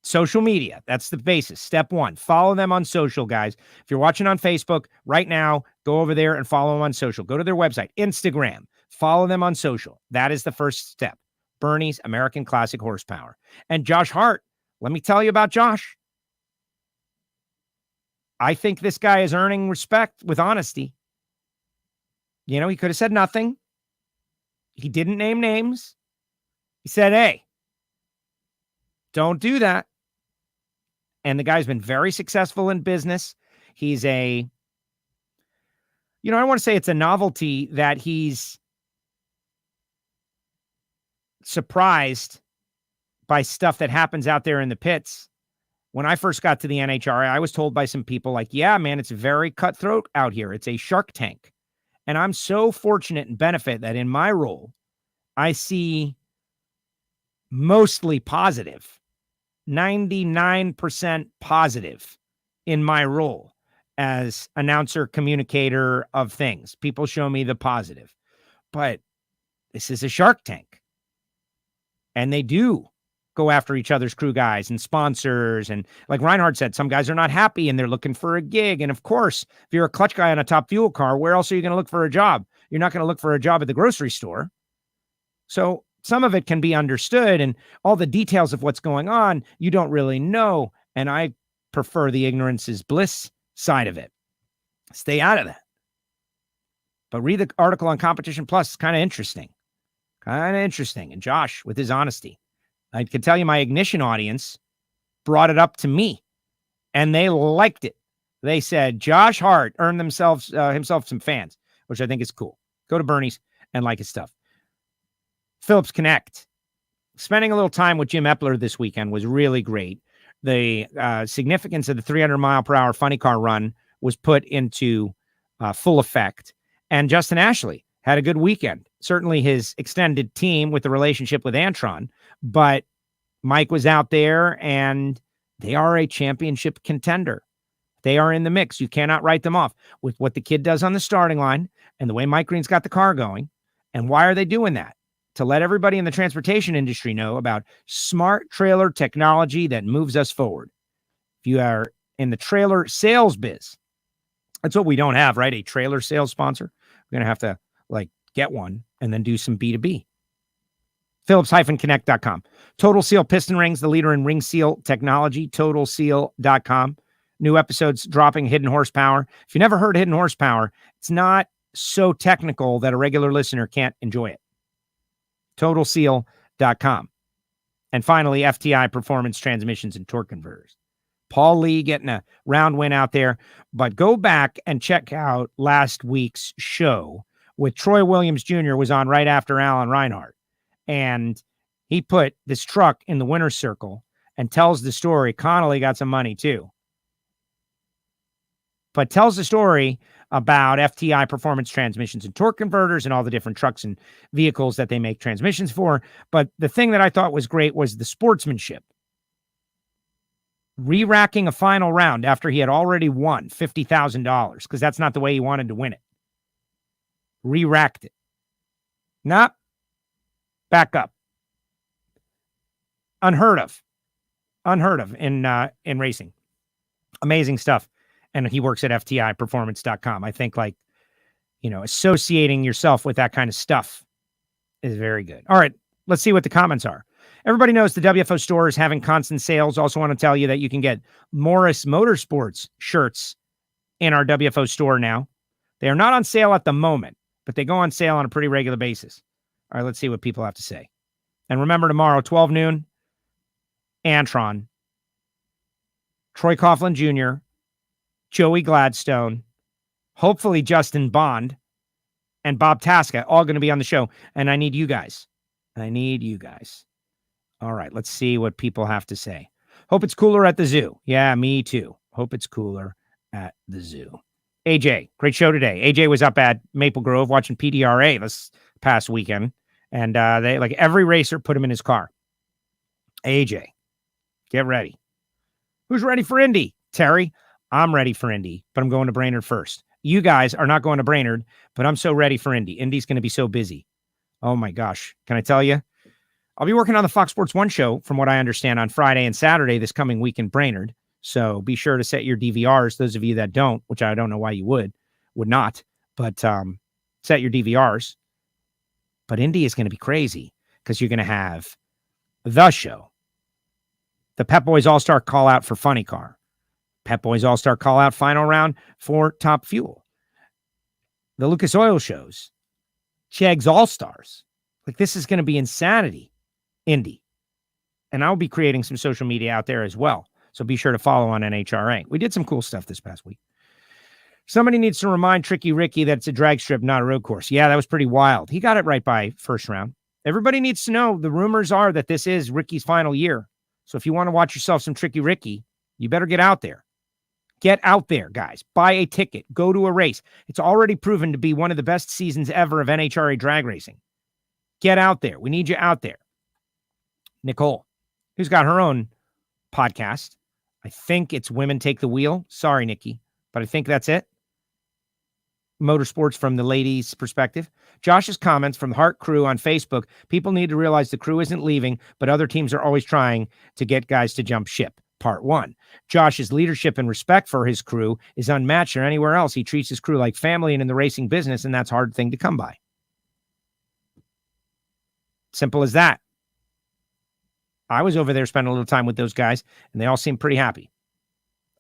D: Social media. That's the basis. Step one. Follow them on social, guys. If you're watching on Facebook right now, go over there and follow them on social. Go to their website, Instagram. Follow them on social. That is the first step. Bernie's American Classic Horsepower. And Josh Hart. Let me tell you about Josh. I think this guy is earning respect with honesty. He could have said nothing. He didn't name names. He said, hey, don't do that. And the guy's been very successful in business. He's I want to say it's a novelty that he's surprised by stuff that happens out there in the pits. When I first got to the NHRA, I was told by some people like, yeah, man, it's very cutthroat out here. It's a Shark Tank. And I'm so fortunate and benefit that in my role, I see mostly positive, 99% positive in my role as announcer, communicator of things. People show me the positive. But this is a Shark Tank. And they do go after each other's crew guys and sponsors. And like Reinhart said, some guys are not happy and they're looking for a gig. And of course, if you're a clutch guy on a Top Fuel car, where else are you going to look for a job? You're not going to look for a job at the grocery store. So some of it can be understood, and all the details of what's going on, you don't really know. And I prefer the ignorance is bliss side of it. Stay out of that. But read the article on Competition Plus. It's kind of interesting. And Josh, with his honesty, I can tell you my Ignition audience brought it up to me, and they liked it. They said Josh Hart earned himself some fans, which I think is cool. Go to Bernie's and like his stuff. Phillips Connect. Spending a little time with Jim Epler this weekend was really great. The significance of the 300-mile-per-hour funny car run was put into full effect. And Justin Ashley had a good weekend. Certainly his extended team with the relationship with Antron. But Mike was out there, and they are a championship contender. They are in the mix. You cannot write them off with what the kid does on the starting line and the way Mike Green's got the car going. And why are they doing that? To let everybody in the transportation industry know about smart trailer technology that moves us forward. If you are in the trailer sales biz, that's what we don't have, right? A trailer sales sponsor. We're going to have to get one and then do some B2B. Phillips-Connect.com. Total Seal Piston Rings, the leader in ring seal technology. TotalSeal.com. New episodes dropping. Hidden Horsepower. If you never heard Hidden Horsepower, it's not so technical that a regular listener can't enjoy it. TotalSeal.com. And finally, FTI Performance Transmissions and Torque Converters. Paul Lee getting a round win out there. But go back and check out last week's show with Troy Williams Jr. was on right after Alan Reinhart. And he put this truck in the winner's circle and tells the story. Connolly got some money too. But tells the story about FTI Performance Transmissions and Torque Converters and all the different trucks and vehicles that they make transmissions for. But the thing that I thought was great was the sportsmanship. Re-racking a final round after he had already won $50,000 because that's not the way he wanted to win it. Re-racked it. Nah. Back up. Unheard of in racing. Amazing stuff. And he works at FTIperformance.com. I think associating yourself with that kind of stuff is very good. All right, let's see what the comments are. Everybody knows the WFO store is having constant sales. Also want to tell you that you can get Morris Motorsports shirts in our WFO store now. They are not on sale at the moment, but they go on sale on a pretty regular basis. All right, let's see what people have to say. And remember, tomorrow, 12 noon, Antron, Troy Coughlin Jr., Joey Gladstone, hopefully Justin Bond, and Bob Tasca, all going to be on the show. And I need you guys. All right, let's see what people have to say. Hope it's cooler at the zoo. Yeah, me too. Hope it's cooler at the zoo. AJ, great show today. AJ was up at Maple Grove watching PDRA this past weekend. And they every racer put him in his car. AJ, get ready. Who's ready for Indy? Terry, I'm ready for Indy, but I'm going to Brainerd first. You guys are not going to Brainerd, but I'm so ready for Indy. Indy's going to be so busy. Oh my gosh. Can I tell you? I'll be working on the Fox Sports 1 show, from what I understand, on Friday and Saturday this coming week in Brainerd. So be sure to set your DVRs. Those of you that don't, which I don't know why you would not, but set your DVRs. But Indy is going to be crazy because you're going to have the show, the Pep Boys All-Star Call-Out for Funny Car, Pep Boys All-Star Call-Out final round for Top Fuel, the Lucas Oil shows, Cheg's All-Stars. This is going to be insanity, Indy. And I'll be creating some social media out there as well. So be sure to follow on NHRA. We did some cool stuff this past week. Somebody needs to remind Tricky Ricky that it's a drag strip, not a road course. Yeah, that was pretty wild. He got it right by first round. Everybody needs to know the rumors are that this is Ricky's final year. So if you want to watch yourself some Tricky Ricky, you better get out there. Get out there, guys. Buy a ticket. Go to a race. It's already proven to be one of the best seasons ever of NHRA drag racing. Get out there. We need you out there. Nicole, who's got her own podcast. I think it's Women Take the Wheel. Sorry, Nikki, but I think that's it. Motorsports from the ladies' perspective. Josh's comments from the Hart crew on Facebook. People need to realize the crew isn't leaving, but other teams are always trying to get guys to jump ship. Part 1. Josh's leadership and respect for his crew is unmatched or anywhere else. He treats his crew like family and in the racing business, and that's a hard thing to come by. Simple as that. I was over there spending a little time with those guys, and they all seem pretty happy.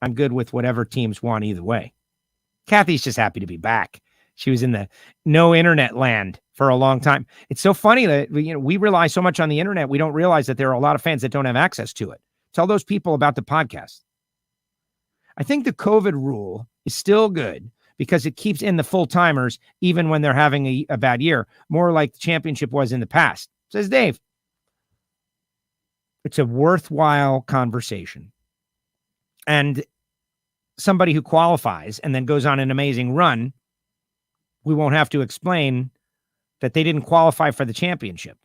D: I'm good with whatever teams want either way. Kathy's just happy to be back. She was in the no internet land for a long time. It's so funny that we rely so much on the internet, we don't realize that there are a lot of fans that don't have access to it. Tell those people about the podcast. I think the COVID rule is still good because it keeps in the full-timers even when they're having a bad year, more like the championship was in the past, says Dave. It's a worthwhile conversation. And somebody who qualifies and then goes on an amazing run, we won't have to explain that they didn't qualify for the championship.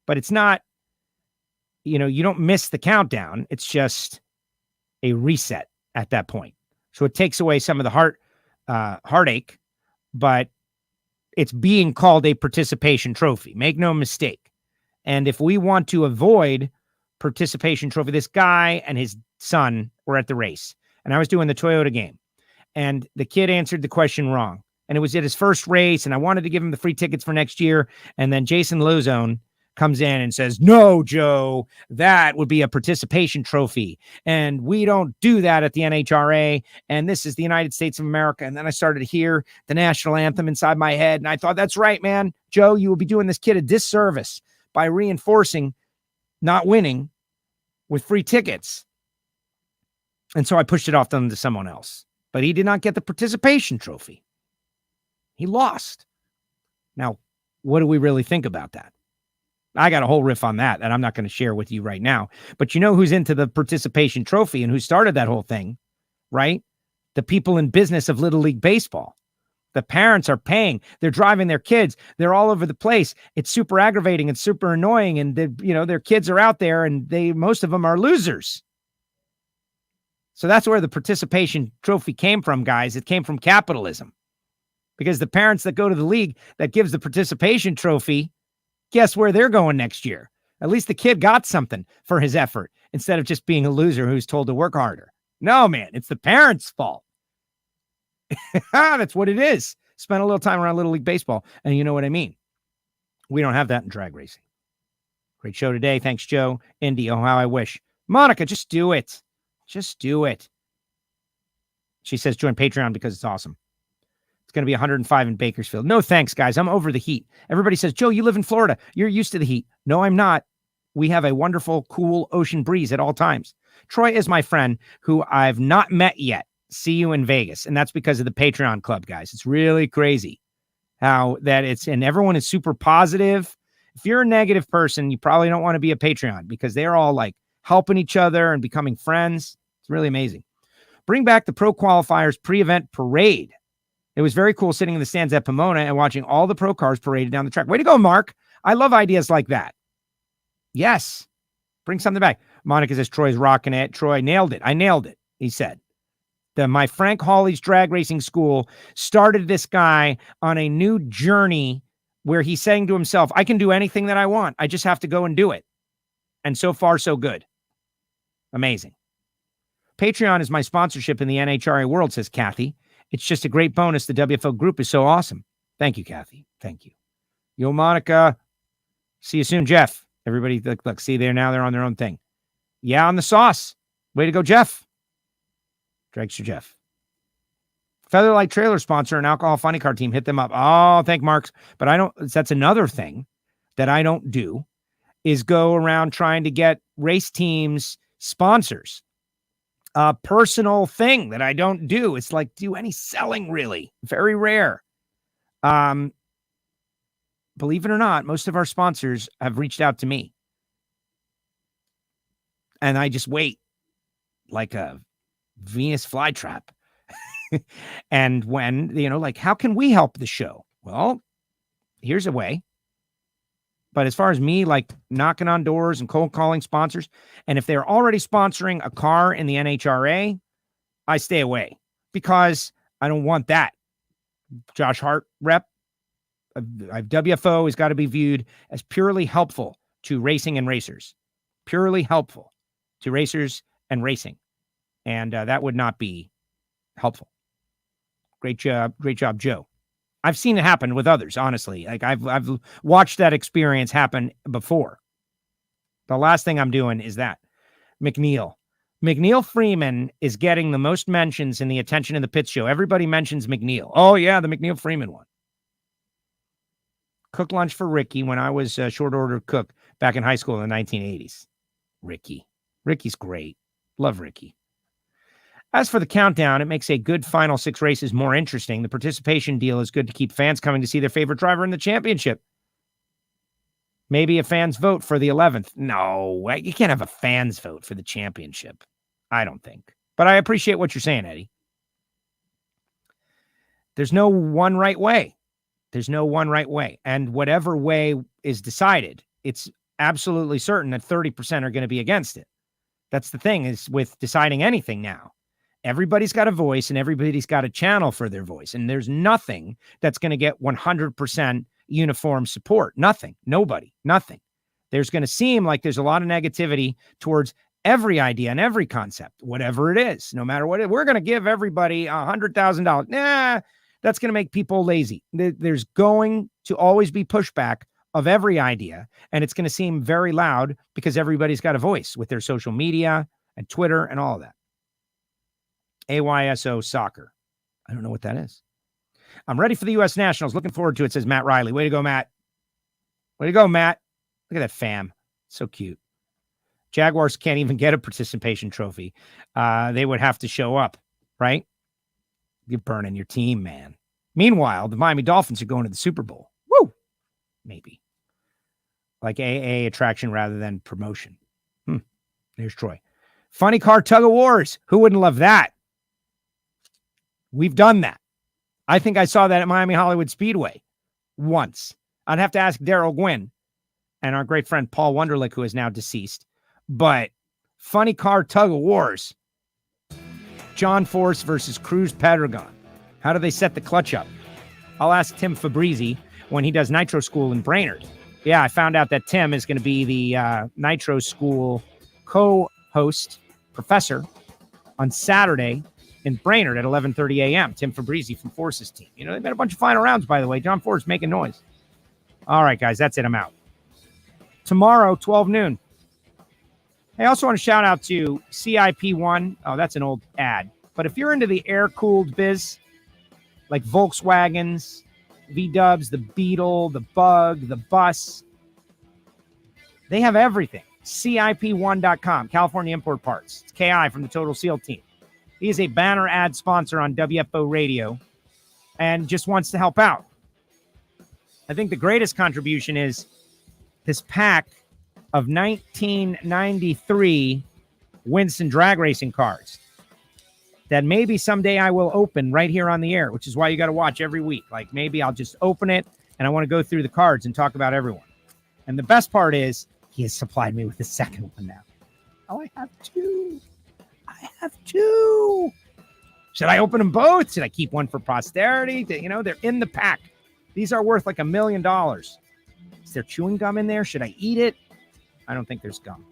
D: But it's not, you don't miss the countdown. It's just a reset at that point. So it takes away some of the heartache, but it's being called a participation trophy. Make no mistake. And if we want to avoid participation trophy, this guy and his son were at the race, and I was doing the Toyota game, and the kid answered the question wrong, and it was at his first race, and I wanted to give him the free tickets for next year, and then Jason Lozone comes in and says, "No, Joe, that would be a participation trophy, and we don't do that at the NHRA, and this is the United States of America." And then I started to hear the national anthem inside my head, and I thought, that's right, man. Joe, you will be doing this kid a disservice by reinforcing not winning with free tickets. And so I pushed it off to someone else. But he did not get the participation trophy. He lost. Now, what do we really think about that? I got a whole riff on that I'm not going to share with you right now. But you know who's into the participation trophy and who started that whole thing, right? The people in business of Little League Baseball. The parents are paying. They're driving their kids. They're all over the place. It's super aggravating and super annoying. And their kids are out there and most of them are losers. So that's where the participation trophy came from, guys. It came from capitalism. Because the parents that go to the league that gives the participation trophy, guess where they're going next year? At least the kid got something for his effort instead of just being a loser who's told to work harder. No, man, it's the parents' fault. That's what it is. Spend a little time around Little League Baseball, and you know what I mean. We don't have that in drag racing. Great show today. Thanks, Joe. Indy, oh, how I wish. Monica, just do it. Just do it. She says join Patreon because it's awesome. It's going to be 105 in Bakersfield. No thanks, guys. I'm over the heat. Everybody says, Joe, you live in Florida. You're used to the heat. No, I'm not. We have a wonderful, cool ocean breeze at all times. Troy is my friend who I've not met yet. See you in Vegas. And that's because of the Patreon club, guys. It's really crazy how that and everyone is super positive. If you're a negative person, you probably don't want to be a Patreon because they're all like helping each other and becoming friends. It's really amazing. Bring back the pro qualifiers pre-event parade. It was very cool sitting in the stands at Pomona and watching all the pro cars paraded down the track. Way to go, Mark. I love ideas like that. Yes. Bring something back. Monica says Troy's rocking it. Troy nailed it. I nailed it, he said. My Frank Hawley's drag racing school started this guy on a new journey where he's saying to himself, I can do anything that I want. I just have to go and do it. And so far, so good. Amazing. Patreon is my sponsorship in the NHRA world, says Kathy. It's just a great bonus. The WFO group is so awesome. Thank you, Kathy. Thank you. Yo, Monica. See you soon, Jeff. Everybody, look, see there now. They're on their own thing. Yeah, on the sauce. Way to go, Jeff. Dragster Jeff. Featherlight Trailer sponsor an alcohol funny car team. Hit them up. Oh, thank Marks. But that's another thing that I don't do is go around trying to get race teams sponsors. A personal thing that I don't do. It's like do any selling really. Very rare. Believe it or not, most of our sponsors have reached out to me. And I just wait like a Venus flytrap. And when, like, how can we help the show? Well, here's a way. But as far as me, like knocking on doors and cold calling sponsors, and if they're already sponsoring a car in the NHRA, I stay away because I don't want that. Josh Hart rep. WFO has got to be viewed as purely helpful to racing and racers. Purely helpful to racers and racing. And that would not be helpful. Great job, Joe. I've seen it happen with others, honestly. Like I've watched that experience happen before. The last thing I'm doing is that. McNeil Freeman is getting the most mentions in the Attention in the Pits show. Everybody mentions McNeil. Oh, yeah, the McNeil Freeman one. Cook lunch for Ricky when I was short order cook back in high school in the 1980s. Ricky's great. Love Ricky. As for the countdown, it makes a good final 6 races more interesting. The participation deal is good to keep fans coming to see their favorite driver in the championship. Maybe a fan's vote for the 11th. No, you can't have a fan's vote for the championship. I don't think. But I appreciate what you're saying, Eddie. There's no one right way. And whatever way is decided, it's absolutely certain that 30% are going to be against it. That's the thing is with deciding anything now. Everybody's got a voice and everybody's got a channel for their voice. And there's nothing that's going to get 100% uniform support. Nothing. Nobody. Nothing. There's going to seem like there's a lot of negativity towards every idea and every concept, whatever it is, no matter what. We're going to give everybody $100,000. Nah, that's going to make people lazy. There's going to always be pushback of every idea. And it's going to seem very loud because everybody's got a voice with their social media and Twitter and all of that. AYSO soccer. I don't know what that is. I'm ready for the U.S. Nationals. Looking forward to it, says Matt Riley. Way to go, Matt. Way to go, Matt. Look at that fam. So cute. Jaguars can't even get a participation trophy. They would have to show up, right? You're burning your team, man. Meanwhile, the Miami Dolphins are going to the Super Bowl. Woo! Maybe. Like AA attraction rather than promotion. There's Troy. Funny car tug of wars. Who wouldn't love that? We've done that. I think I saw that at Miami Hollywood Speedway once. I'd have to ask Daryl Gwynn and our great friend Paul Wunderlich, who is now deceased. But funny car tug of wars. John Force versus Cruz Pedregon. How do they set the clutch up? I'll ask Tim Fabrizi when he does Nitro School in Brainerd. Yeah, I found out that Tim is going to be the Nitro School co-host professor on Saturday in Brainerd at 11:30 a.m. Tim Fabrizi from Force's team. You know, they've got a bunch of final rounds, by the way. John Force making noise. All right, guys, that's it. I'm out. Tomorrow, 12 noon. I also want to shout out to CIP1. Oh, that's an old ad. But if you're into the air-cooled biz, like Volkswagens, V-Dubs, the Beetle, the Bug, the Bus, they have everything. CIP1.com, California Import Parts. It's KI from the Total Seal team. He is a banner ad sponsor on WFO Radio and just wants to help out. I think the greatest contribution is this pack of 1993 Winston drag racing cars that maybe someday I will open right here on the air, which is why you got to watch every week. Like maybe I'll just open it and I want to go through the cards and talk about everyone. And the best part is he has supplied me with the second one now. Oh, I have two. Should I open them both? Should I keep one for posterity? You know, they're in the pack. These are worth like $1 million. Is there chewing gum in there? Should I eat it? I don't think there's gum.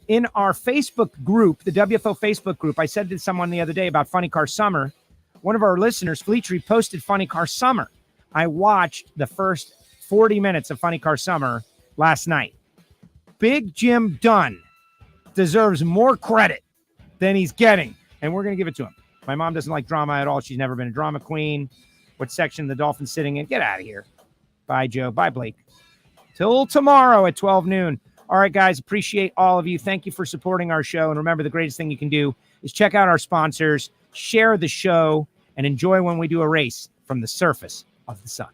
D: In our Facebook group, the WFO Facebook group, I said to someone the other day about Funny Car Summer. One of our listeners, Fleetry, posted Funny Car Summer. I watched the first 40 minutes of Funny Car Summer last night. Big Jim Dunn deserves more credit than he's getting, and we're going to give it to him. My mom doesn't like drama at all. She's never been a drama queen. What section the Dolphins sitting in? Get out of here. Bye, Joe. Bye, Blake. Till tomorrow at 12 noon. All right, guys, appreciate all of you. Thank you for supporting our show. And remember, the greatest thing you can do is check out our sponsors, share the show, and enjoy when we do a race from the surface of the sun.